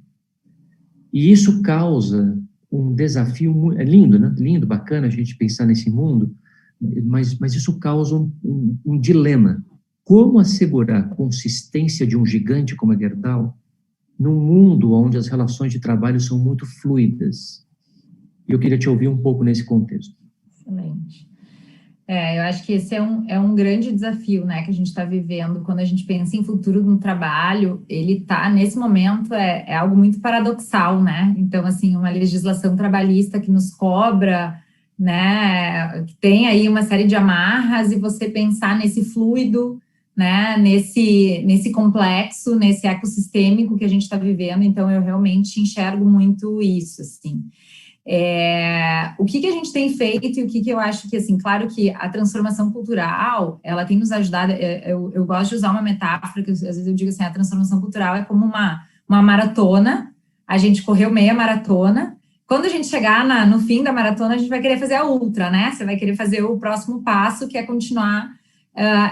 e isso causa um desafio, é lindo, né? Lindo, bacana a gente pensar nesse mundo, mas isso causa um dilema. Como assegurar a consistência de um gigante como a Gerdau num mundo onde as relações de trabalho são muito fluidas? Eu queria te ouvir um pouco nesse contexto. Excelente. Eu acho que esse é um grande desafio, né, que a gente está vivendo. Quando a gente pensa em futuro no trabalho, ele está, nesse momento, é algo muito paradoxal, né? Então, assim, uma legislação trabalhista que nos cobra, né, que tem aí uma série de amarras, e você pensar nesse fluido, né, nesse complexo, nesse ecossistêmico que a gente está vivendo. Então, eu realmente enxergo muito isso, assim. O que a gente tem feito e o que eu acho que, assim, claro que a transformação cultural, ela tem nos ajudado, eu gosto de usar uma metáfora, que às vezes eu digo assim, a transformação cultural é como uma maratona, a gente correu meia maratona, quando a gente chegar no fim da maratona, a gente vai querer fazer a ultra, né? Você vai querer fazer o próximo passo, que é continuar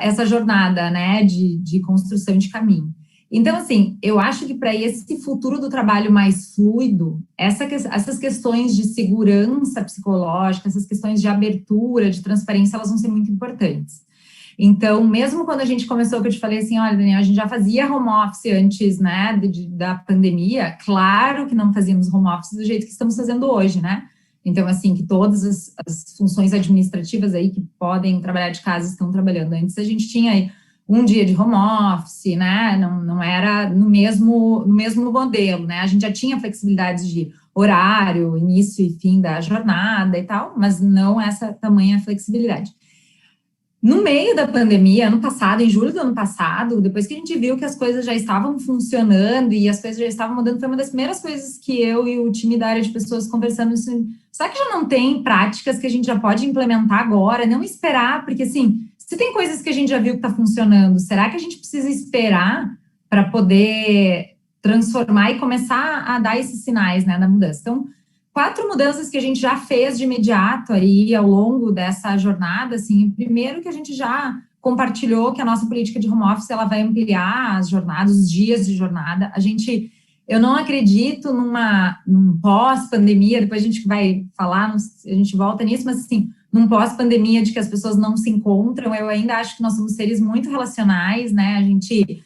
essa jornada, né, de construção de caminho. Então, assim, eu acho que para esse futuro do trabalho mais fluido, essas questões de segurança psicológica, essas questões de abertura, de transparência, elas vão ser muito importantes. Então, mesmo quando a gente começou, que eu te falei assim, olha, Daniel, a gente já fazia home office antes, né, da pandemia, claro que não fazíamos home office do jeito que estamos fazendo hoje, né? Então, assim, que todas as funções administrativas aí que podem trabalhar de casa estão trabalhando. Antes a gente tinha aí um dia de home office, né, não era no mesmo modelo, né, a gente já tinha flexibilidades de horário, início e fim da jornada e tal, mas não essa tamanha flexibilidade. No meio da pandemia, ano passado, em julho do ano passado, depois que a gente viu que as coisas já estavam funcionando e as coisas já estavam mudando, foi uma das primeiras coisas que eu e o time da área de pessoas conversando assim, será que já não tem práticas que a gente já pode implementar agora, não esperar, porque assim, se tem coisas que a gente já viu que está funcionando, será que a gente precisa esperar para poder transformar e começar a dar esses sinais, né, da mudança? Então, 4 mudanças que a gente já fez de imediato aí ao longo dessa jornada, assim, primeiro que a gente já compartilhou que a nossa política de home office, ela vai ampliar as jornadas, os dias de jornada. Eu não acredito num pós-pandemia, depois a gente vai falar, a gente volta nisso, mas assim, num pós-pandemia de que as pessoas não se encontram, eu ainda acho que nós somos seres muito relacionais, né, a gente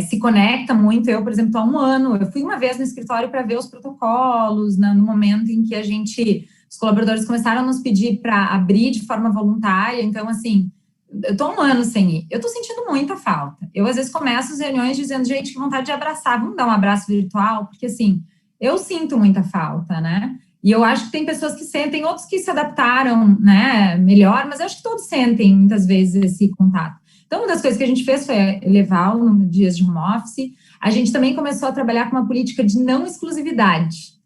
se conecta muito. Eu, por exemplo, há um ano, eu fui uma vez no escritório para ver os protocolos, né, no momento em que os colaboradores começaram a nos pedir para abrir de forma voluntária. Então, assim, eu estou um ano sem ir. Eu estou sentindo muita falta. Eu, às vezes, começo as reuniões dizendo, gente, que vontade de abraçar, vamos dar um abraço virtual? Porque, assim, eu sinto muita falta, né? E eu acho que tem pessoas que sentem, outros que se adaptaram, né, melhor, mas eu acho que todos sentem, muitas vezes, esse contato. Então, uma das coisas que a gente fez foi levar o número de dias de home office. A gente também começou a trabalhar com uma política de não exclusividade.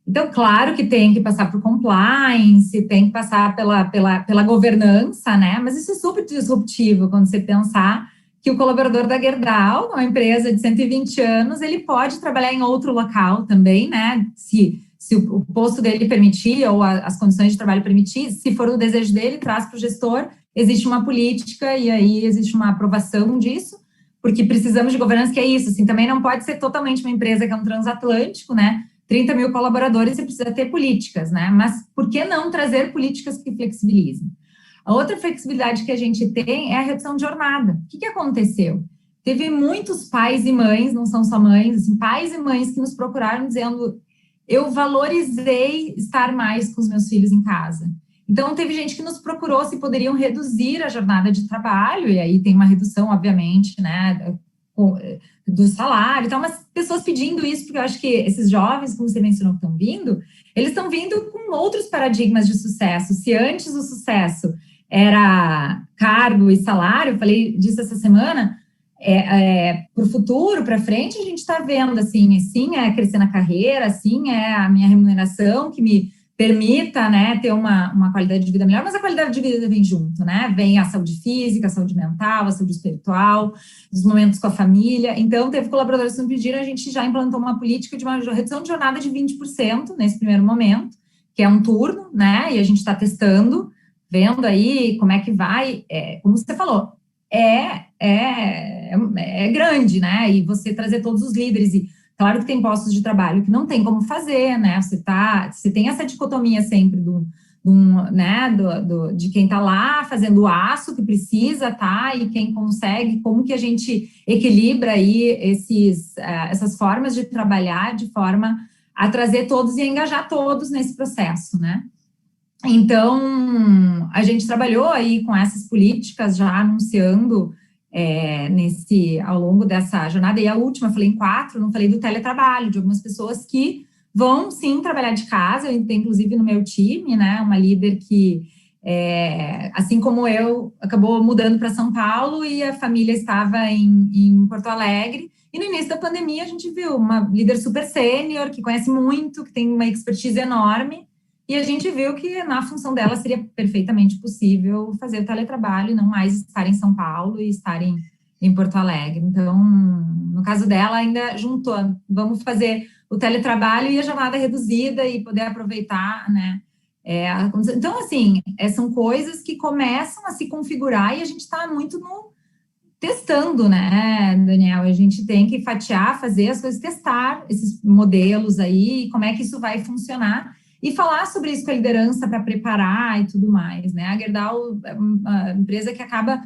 Então, claro que tem que passar por compliance, tem que passar pela governança, né? Mas isso é super disruptivo quando você pensar que o colaborador da Gerdau, uma empresa de 120 anos, ele pode trabalhar em outro local também, né? Se o posto dele permitir ou as condições de trabalho permitir, se for o desejo dele, traz para o gestor, existe uma política e aí existe uma aprovação disso, porque precisamos de governança, que é isso, assim, também não pode ser totalmente uma empresa que é um transatlântico, né? 30 mil colaboradores, você precisa ter políticas, né? Mas por que não trazer políticas que flexibilizem? A outra flexibilidade que a gente tem é a redução de jornada. O que aconteceu? Teve muitos pais e mães, não são só mães, assim, pais e mães que nos procuraram dizendo, eu valorizei estar mais com os meus filhos em casa. Então, teve gente que nos procurou se poderiam reduzir a jornada de trabalho, e aí tem uma redução, obviamente, né, do salário e tal, mas pessoas pedindo isso, porque eu acho que esses jovens, como você mencionou, que estão vindo, eles estão vindo com outros paradigmas de sucesso. Se antes o sucesso era cargo e salário, eu falei disso essa semana, para o futuro, para frente, a gente está vendo, assim, sim, é crescer na carreira, sim, é a minha remuneração que me permita, né, ter uma qualidade de vida melhor, mas a qualidade de vida vem junto, né, vem a saúde física, a saúde mental, a saúde espiritual, os momentos com a família. Então, teve colaboradores que nos pediram, a gente já implantou uma política de uma redução de jornada de 20% nesse primeiro momento, que é um turno, né, e a gente está testando, vendo aí como é que vai, como você falou, é grande, né, e você trazer todos os líderes e claro que tem postos de trabalho que não tem como fazer, né? Você tem essa dicotomia sempre de quem está lá fazendo o aço que precisa, tá? E quem consegue, como que a gente equilibra aí essas formas de trabalhar de forma a trazer todos e a engajar todos nesse processo, né? Então, a gente trabalhou aí com essas políticas já anunciando ao longo dessa jornada, e a última, falei em 4, não falei do teletrabalho, de algumas pessoas que vão, sim, trabalhar de casa. Eu tenho, inclusive, no meu time, né, uma líder que, assim como eu, acabou mudando para São Paulo e a família estava em Porto Alegre, e no início da pandemia a gente viu uma líder super sênior, que conhece muito, que tem uma expertise enorme, e a gente viu que na função dela seria perfeitamente possível fazer o teletrabalho e não mais estar em São Paulo e estar em Porto Alegre. Então, no caso dela, ainda juntou, vamos fazer o teletrabalho e a jornada reduzida e poder aproveitar, né? Então, assim, são coisas que começam a se configurar e a gente está muito testando, né, Daniel? A gente tem que fatiar, fazer as coisas, testar esses modelos aí, como é que isso vai funcionar, e falar sobre isso com a liderança para preparar e tudo mais, né? A Gerdau é uma empresa que acaba,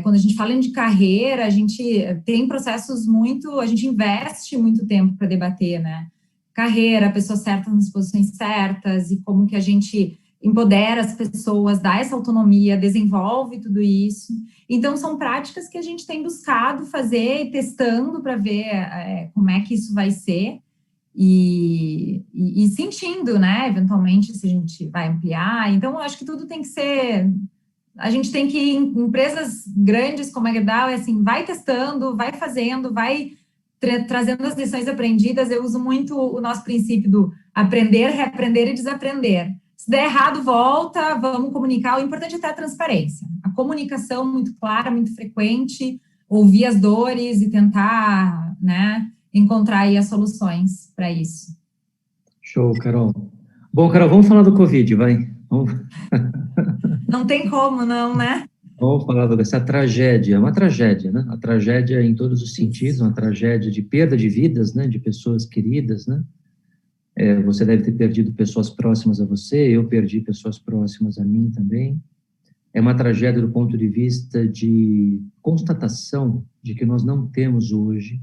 quando a gente fala de carreira, a gente tem processos a gente investe muito tempo para debater, né? Carreira, pessoas certas nas posições certas, e como que a gente empodera as pessoas, dá essa autonomia, desenvolve tudo isso. Então, são práticas que a gente tem buscado fazer e testando para ver como é que isso vai ser. E sentindo, né, eventualmente, se a gente vai ampliar. Então, eu acho que tudo tem que ser... A gente tem que, em empresas grandes como a Gerdau, assim, vai testando, vai fazendo, vai trazendo as lições aprendidas. Eu uso muito o nosso princípio do aprender, reaprender e desaprender. Se der errado, volta, vamos comunicar. O importante é ter a transparência. A comunicação muito clara, muito frequente, ouvir as dores e tentar, né, encontrar aí as soluções para isso. Show, Carol. Bom, Carol, vamos falar do Covid, vai. Não tem como não, né? Vamos falar dessa tragédia, uma tragédia, né? A tragédia em todos os sentidos, uma tragédia de perda de vidas, né? De pessoas queridas, né? Você deve ter perdido pessoas próximas a você, eu perdi pessoas próximas a mim também. é uma tragédia do ponto de vista de constatação de que nós não temos hoje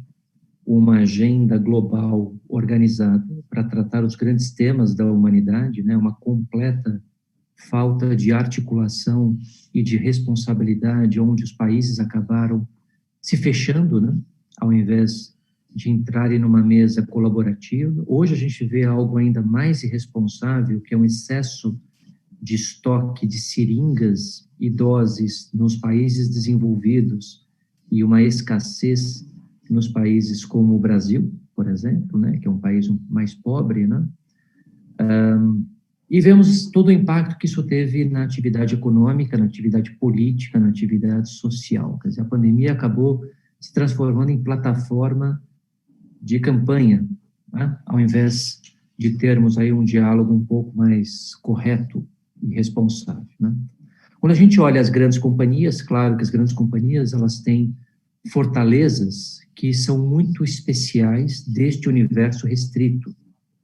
uma agenda global organizada para tratar os grandes temas da humanidade, né? Uma completa falta de articulação e de responsabilidade, onde os países acabaram se fechando, né? Ao invés de entrarem numa mesa colaborativa. Hoje a gente vê algo ainda mais irresponsável, que é um excesso de estoque de seringas e doses nos países desenvolvidos e uma escassez nos países como o Brasil, por exemplo, né, que é um país mais pobre, né? E vemos todo o impacto que isso teve na atividade econômica, na atividade política, na atividade social. Quer dizer, a pandemia acabou se transformando em plataforma de campanha, né, ao invés de termos aí um diálogo um pouco mais correto e responsável, né? Quando a gente olha as grandes companhias, claro que as grandes companhias, elas têm fortalezas que são muito especiais deste universo restrito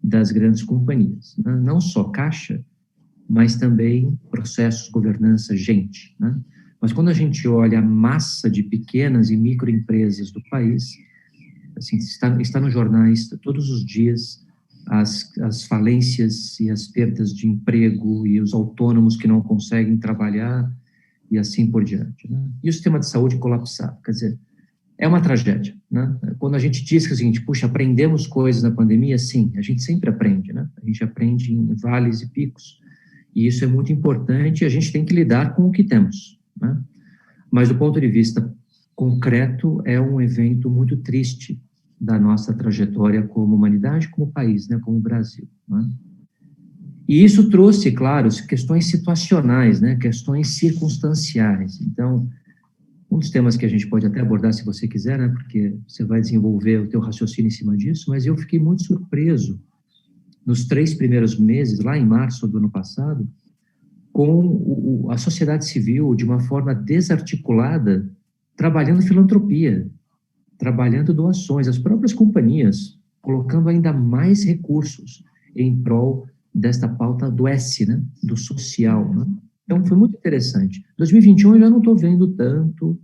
das grandes companhias, né? Não só caixa, mas também processos, governança, gente, né? Mas quando a gente olha a massa de pequenas e microempresas do país, assim, está nos jornais todos os dias as falências e as perdas de emprego e os autônomos que não conseguem trabalhar e assim por diante, né? E o sistema de saúde colapsado, quer dizer, é uma tragédia, né? Quando a gente diz que é o seguinte, puxa, aprendemos coisas na pandemia, sim, a gente sempre aprende, né? A gente aprende em vales e picos, e isso é muito importante, e a gente tem que lidar com o que temos, né? Mas do ponto de vista concreto, é um evento muito triste da nossa trajetória como humanidade, como país, né? Como Brasil, né? E isso trouxe, claro, questões situacionais, né? Questões circunstanciais. Então, um dos temas que a gente pode até abordar, se você quiser, né, porque você vai desenvolver o teu raciocínio em cima disso, mas eu fiquei muito surpreso nos 3 primeiros meses, lá em março do ano passado, com a sociedade civil, de uma forma desarticulada, trabalhando filantropia, trabalhando doações, as próprias companhias, colocando ainda mais recursos em prol desta pauta do S, né, do social, né? Então, foi muito interessante. 2021 eu já não estou vendo tanto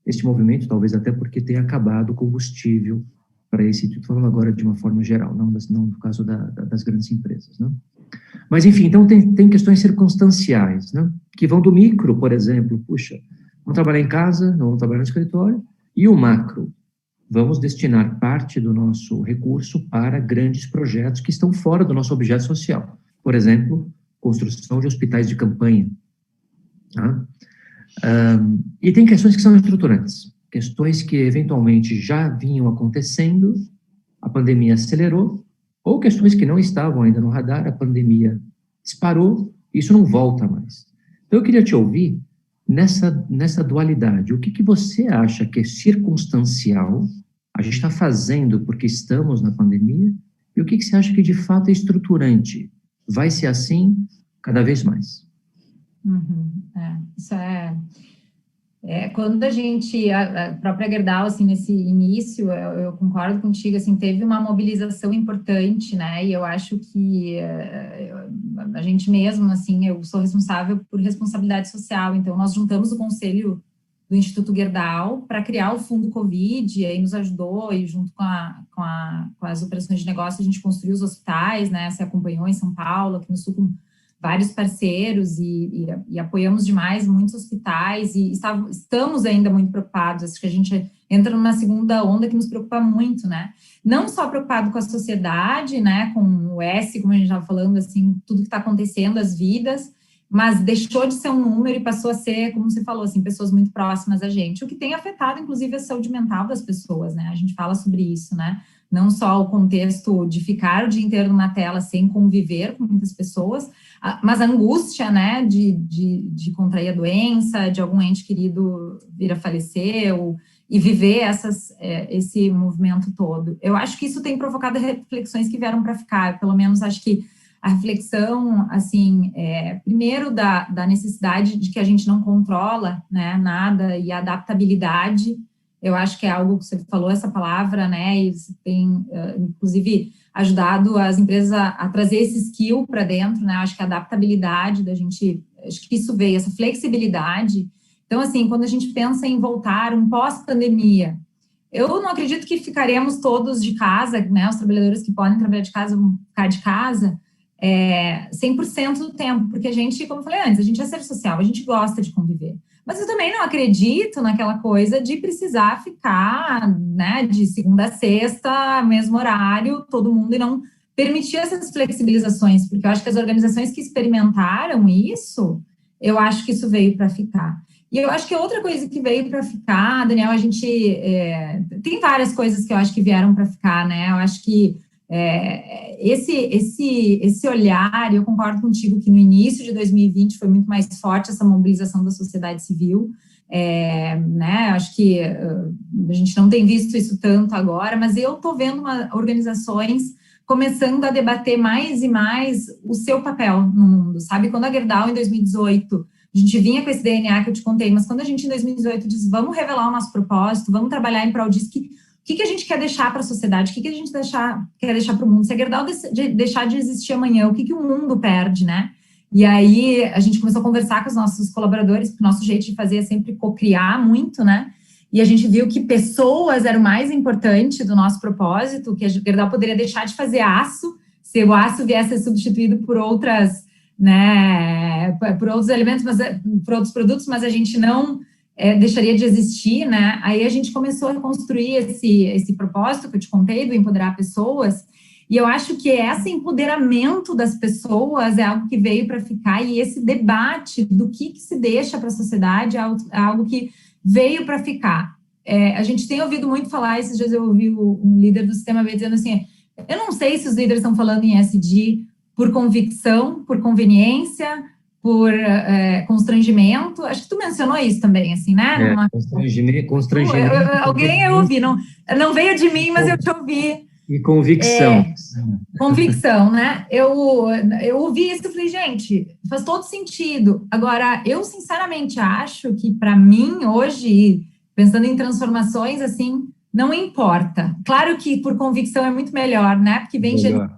esse movimento, talvez até porque tenha acabado o combustível para esse, estou falando agora de uma forma geral, não no caso das grandes empresas, né? Mas, enfim, então tem questões circunstanciais, né, que vão do micro, por exemplo, puxa, vamos trabalhar em casa, não vamos trabalhar no escritório, e o macro, vamos destinar parte do nosso recurso para grandes projetos que estão fora do nosso objeto social. Por exemplo, construção de hospitais de campanha, tá? E tem questões que são estruturantes, questões que eventualmente já vinham acontecendo, a pandemia acelerou, ou questões que não estavam ainda no radar, a pandemia disparou, isso não volta mais. Então, eu queria te ouvir nessa dualidade. O que você acha que é circunstancial, a gente está fazendo porque estamos na pandemia, e o que você acha que de fato é estruturante? Vai ser assim cada vez mais. Isso quando a gente, a própria Gerdau, assim, nesse início, eu concordo contigo, assim, teve uma mobilização importante, né, e eu acho que a gente mesmo, assim, eu sou responsável por responsabilidade social, então nós juntamos o conselho do Instituto Gerdau para criar o Fundo Covid, e aí nos ajudou, e junto com as operações de negócio, a gente construiu os hospitais, né, se acompanhou em São Paulo, aqui no Sul, com vários parceiros e apoiamos demais muitos hospitais e estamos ainda muito preocupados. Acho que a gente entra numa segunda onda que nos preocupa muito, né? Não só preocupado com a sociedade, né? Com o S, como a gente estava falando, assim, tudo que está acontecendo, as vidas, mas deixou de ser um número e passou a ser, como você falou, assim, pessoas muito próximas a gente, o que tem afetado, inclusive, a saúde mental das pessoas, né? A gente fala sobre isso, né? Não só o contexto de ficar o dia inteiro na tela sem conviver com muitas pessoas, mas a angústia, né, de contrair a doença, de algum ente querido vir a falecer, e viver esse movimento todo. Eu acho que isso tem provocado reflexões que vieram para ficar, pelo menos acho que a reflexão, assim, primeiro da necessidade de que a gente não controla, né, nada, e a adaptabilidade. Eu acho que é algo que você falou, essa palavra, né, e você tem, inclusive, ajudado as empresas a trazer esse skill para dentro, né, eu acho que a adaptabilidade da gente acho que isso veio, essa flexibilidade. Então, assim, quando a gente pensa em voltar, um pós-pandemia, eu não acredito que ficaremos todos de casa, né, os trabalhadores que podem trabalhar de casa vão ficar de casa 100% do tempo, porque a gente, como eu falei antes, a gente é ser social, a gente gosta de conviver. Mas eu também não acredito naquela coisa de precisar ficar, né, de segunda a sexta, mesmo horário, todo mundo, e não permitir essas flexibilizações, porque eu acho que as organizações que experimentaram isso, eu acho que isso veio para ficar. E eu acho que outra coisa que veio para ficar, Daniel, a gente tem várias coisas que eu acho que vieram para ficar, né? Eu acho que esse olhar, eu concordo contigo que no início de 2020 foi muito mais forte essa mobilização da sociedade civil, né? Acho que a gente não tem visto isso tanto agora, mas eu estou vendo organizações começando a debater mais e mais o seu papel no mundo, sabe? Quando a Gerdau, em 2018, a gente vinha com esse DNA que eu te contei, mas quando a gente, em 2018, diz, vamos revelar o nosso propósito, vamos trabalhar em prol disso, o que a gente quer deixar para a sociedade, o que a gente quer deixar para o mundo, se a Gerdau deixar de existir amanhã, o que o mundo perde, né? E aí, a gente começou a conversar com os nossos colaboradores, porque o nosso jeito de fazer é sempre cocriar muito, né? E a gente viu que pessoas era o mais importante do nosso propósito, que a Gerdau poderia deixar de fazer aço, se o aço viesse a ser substituído por outras, né, por outros elementos, por outros produtos, mas a gente não deixaria de existir, né? Aí a gente começou a construir esse propósito que eu te contei, do empoderar pessoas, e eu acho que esse empoderamento das pessoas é algo que veio para ficar, e esse debate do que se deixa para a sociedade é algo que veio para ficar. A gente tem ouvido muito falar, esses dias eu ouvi um líder do Sistema B dizendo assim, eu não sei se os líderes estão falando em ESG por convicção, por conveniência, por constrangimento. Acho que tu mencionou isso também, assim, né? Constrangimento. Alguém eu ouvi, não veio de mim, mas eu te ouvi. E convicção. Convicção, né? Eu ouvi isso e falei, gente, faz todo sentido. Agora, eu sinceramente acho que, para mim, hoje, pensando em transformações, assim, não importa. Claro que por convicção é muito melhor, né? Porque vem genuíno,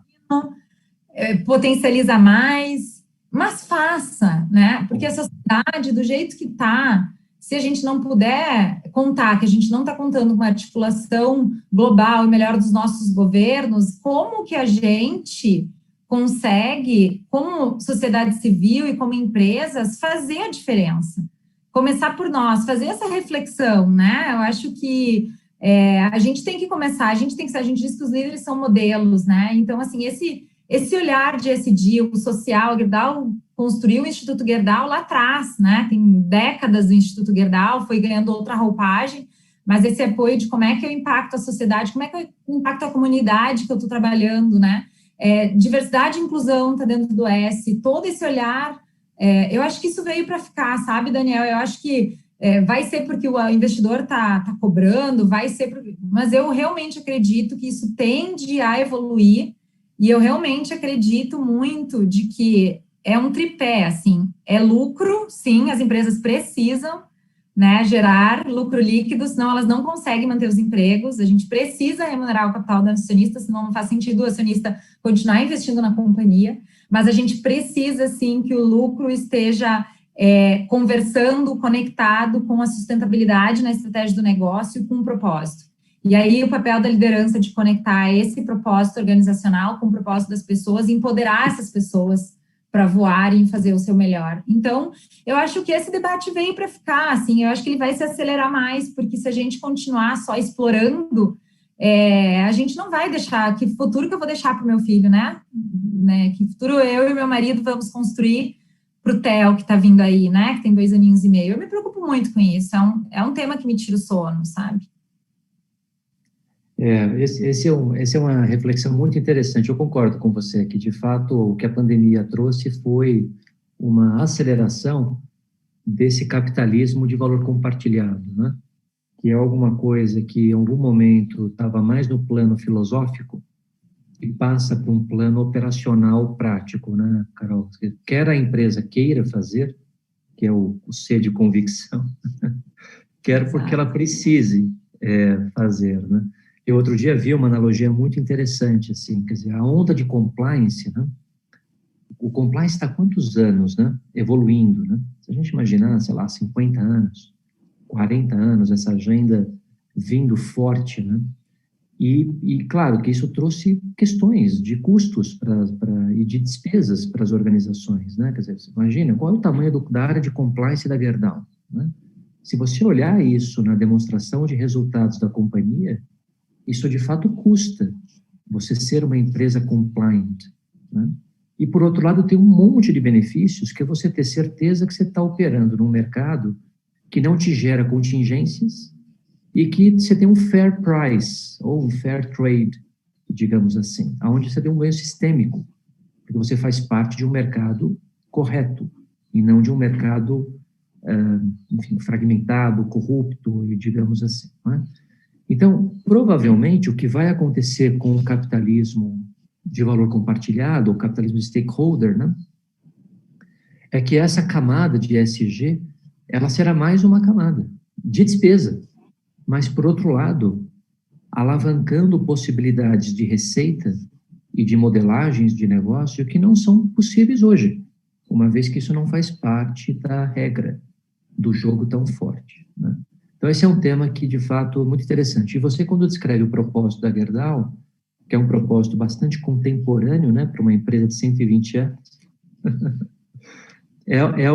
potencializa mais, mas faça, né? Porque a sociedade, do jeito que está, se a gente não puder contar, que a gente não está contando com uma articulação global e melhor dos nossos governos, como que a gente consegue, como sociedade civil e como empresas, fazer a diferença? Começar por nós, fazer essa reflexão, né? Eu acho que a gente tem que começar, a gente diz que os líderes são modelos, né? Então, assim, esse olhar de ESG, o social, a Gerdau construiu o Instituto Gerdau lá atrás, né? Tem décadas do Instituto Gerdau, foi ganhando outra roupagem, mas esse apoio de como é que eu impacto a sociedade, como é que eu impacto a comunidade que eu estou trabalhando, né? Diversidade e inclusão está dentro do S, todo esse olhar, eu acho que isso veio para ficar, sabe, Daniel? Eu acho que vai ser porque o investidor está cobrando, mas eu realmente acredito que isso tende a evoluir, e eu realmente acredito muito de que é um tripé, assim, lucro, sim, as empresas precisam, né, gerar lucro líquido, senão elas não conseguem manter os empregos, a gente precisa remunerar o capital do acionista, senão não faz sentido o acionista continuar investindo na companhia, mas a gente precisa, sim, que o lucro esteja conversando, conectado com a sustentabilidade na estratégia do negócio e com o propósito. E aí o papel da liderança de conectar esse propósito organizacional com o propósito das pessoas, empoderar essas pessoas para voarem e fazer o seu melhor. Então, eu acho que esse debate veio para ficar, assim, eu acho que ele vai se acelerar mais, porque se a gente continuar só explorando, a gente não vai deixar, que futuro que eu vou deixar para o meu filho, né? Que futuro eu e meu marido vamos construir para o Theo, que está vindo aí, né? Que tem 2 aninhos e meio. Eu me preocupo muito com isso, é um tema que me tira o sono, sabe? Esse é uma reflexão muito interessante. Eu concordo com você que, de fato, o que a pandemia trouxe foi uma aceleração desse capitalismo de valor compartilhado, né? Que é alguma coisa que, em algum momento, estava mais no plano filosófico e passa para um plano operacional prático, né, Carol? Quer a empresa queira fazer, que é o C de convicção, quer porque ela precise fazer, né? Eu outro dia vi uma analogia muito interessante, assim, quer dizer, a onda de compliance, né? o compliance está há quantos anos, né, evoluindo, né? Se a gente imaginar, sei lá, 50 anos, 40 anos, essa agenda vindo forte, né? E claro, que isso trouxe questões de custos e de despesas para as organizações, né? Quer dizer, você imagina, qual é o tamanho da área de compliance da Gerdau, né? Se você olhar isso na demonstração de resultados da companhia, isso de fato custa você ser uma empresa compliant, né? E, por outro lado, tem um monte de benefícios que é você ter certeza que você está operando num mercado que não te gera contingências e que você tem um fair price, ou um fair trade, digamos assim, onde você tem um ganho sistêmico, porque você faz parte de um mercado correto, e não de um mercado, enfim, fragmentado, corrupto, digamos assim, né? Então, provavelmente, o que vai acontecer com o capitalismo de valor compartilhado, o capitalismo stakeholder, né, é que essa camada de ESG, ela será mais uma camada de despesa, mas, por outro lado, alavancando possibilidades de receita e de modelagens de negócio que não são possíveis hoje, uma vez que isso não faz parte da regra do jogo tão forte, né? Então, esse é um tema que, de fato, é muito interessante. E você, quando descreve o propósito da Gerdau, que é um propósito bastante contemporâneo, né, para uma empresa de 120 anos, é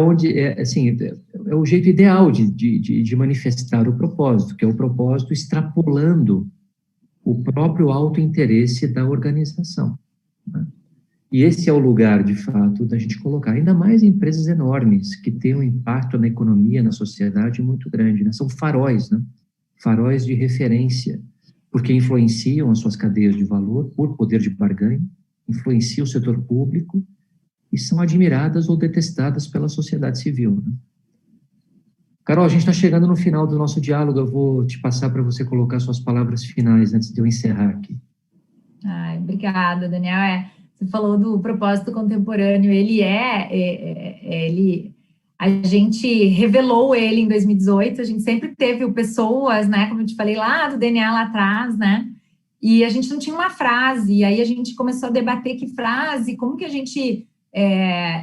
o jeito ideal de manifestar o propósito, que é o propósito extrapolando o próprio autointeresse da organização, né? E esse é o lugar, de fato, da gente colocar, ainda mais em empresas enormes, que têm um impacto na economia, na sociedade muito grande, né? São faróis, né? Faróis de referência, porque influenciam as suas cadeias de valor por poder de barganha, influenciam o setor público e são admiradas ou detestadas pela sociedade civil, né? Carol, a gente está chegando no final do nosso diálogo, eu vou te passar para você colocar suas palavras finais antes de eu encerrar aqui. Ai, obrigada, Daniel. Você falou do propósito contemporâneo, a gente revelou ele em 2018, a gente sempre teve pessoas, né, como eu te falei lá do DNA lá atrás, né, e a gente não tinha uma frase, e aí a gente começou a debater que frase, como que a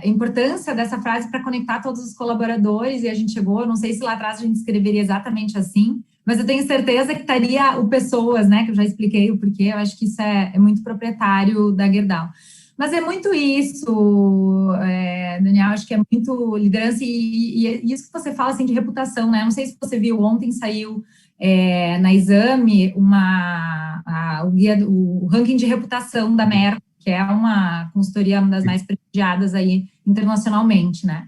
importância dessa frase para conectar todos os colaboradores, e a gente chegou, não sei se lá atrás a gente escreveria exatamente assim, mas eu tenho certeza que estaria o pessoas, né, que eu já expliquei o porquê, eu acho que isso é muito proprietário da Gerdau. Mas é muito isso, Daniel, acho que é muito liderança e isso que você fala, assim, de reputação, né, não sei se você viu, ontem saiu na Exame o ranking de reputação da Merck, que é uma consultoria, uma das mais prestigiadas aí internacionalmente, né?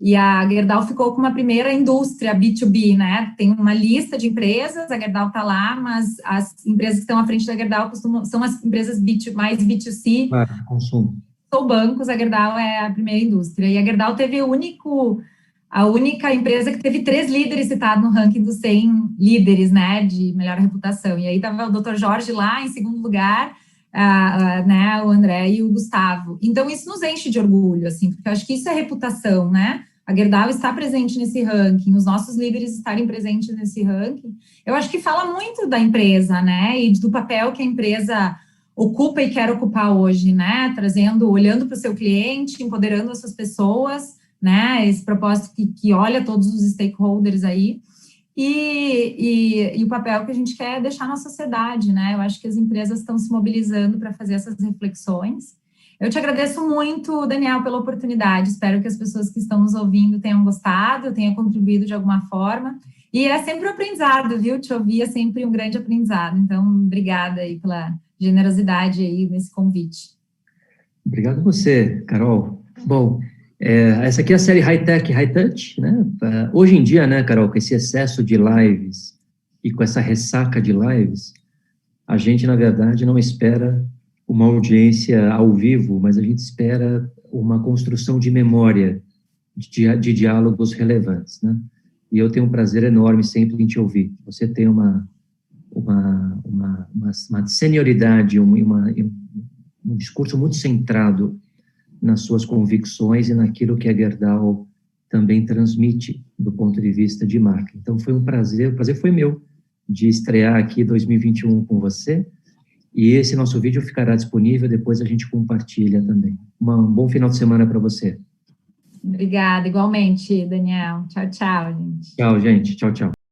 E a Gerdau ficou com uma primeira indústria B2B, né? Tem uma lista de empresas, a Gerdau está lá, mas as empresas que estão à frente da Gerdau são as empresas mais B2C. Claro, consumo. São bancos, a Gerdau é a primeira indústria. E a Gerdau teve a única empresa que teve 3 líderes citados no ranking dos 100 líderes, né, de melhor reputação. E aí estava o Dr. Jorge lá em segundo lugar, né, o André e o Gustavo. Então, isso nos enche de orgulho, assim, porque eu acho que isso é reputação, né? A Gerdau está presente nesse ranking, os nossos líderes estarem presentes nesse ranking, eu acho que fala muito da empresa, né, e do papel que a empresa ocupa e quer ocupar hoje, né, olhando para o seu cliente, empoderando essas pessoas, né, esse propósito que olha todos os stakeholders aí, e o papel que a gente quer deixar na sociedade, né, eu acho que as empresas estão se mobilizando para fazer essas reflexões. Eu te agradeço muito, Daniel, pela oportunidade. Espero que as pessoas que estão nos ouvindo tenham gostado, tenham contribuído de alguma forma. E é sempre um aprendizado, viu? Te ouvir é sempre um grande aprendizado. Então, obrigada aí pela generosidade aí nesse convite. Obrigado a você, Carol. Bom, essa aqui é a série High Tech, High Touch, né? Hoje em dia, né, Carol, com esse excesso de lives e com essa ressaca de lives, a gente, na verdade, não espera uma audiência ao vivo, mas a gente espera uma construção de memória, de diálogos relevantes, né? E eu tenho um prazer enorme sempre em te ouvir. Você tem uma senioridade, um discurso muito centrado nas suas convicções e naquilo que a Gerdau também transmite do ponto de vista de marca. Então, foi um prazer, o prazer foi meu de estrear aqui 2021 com você. E esse nosso vídeo ficará disponível, depois a gente compartilha também. Um bom final de semana para você. Obrigada, igualmente, Daniel. Tchau, tchau, gente. Tchau, gente. Tchau, tchau.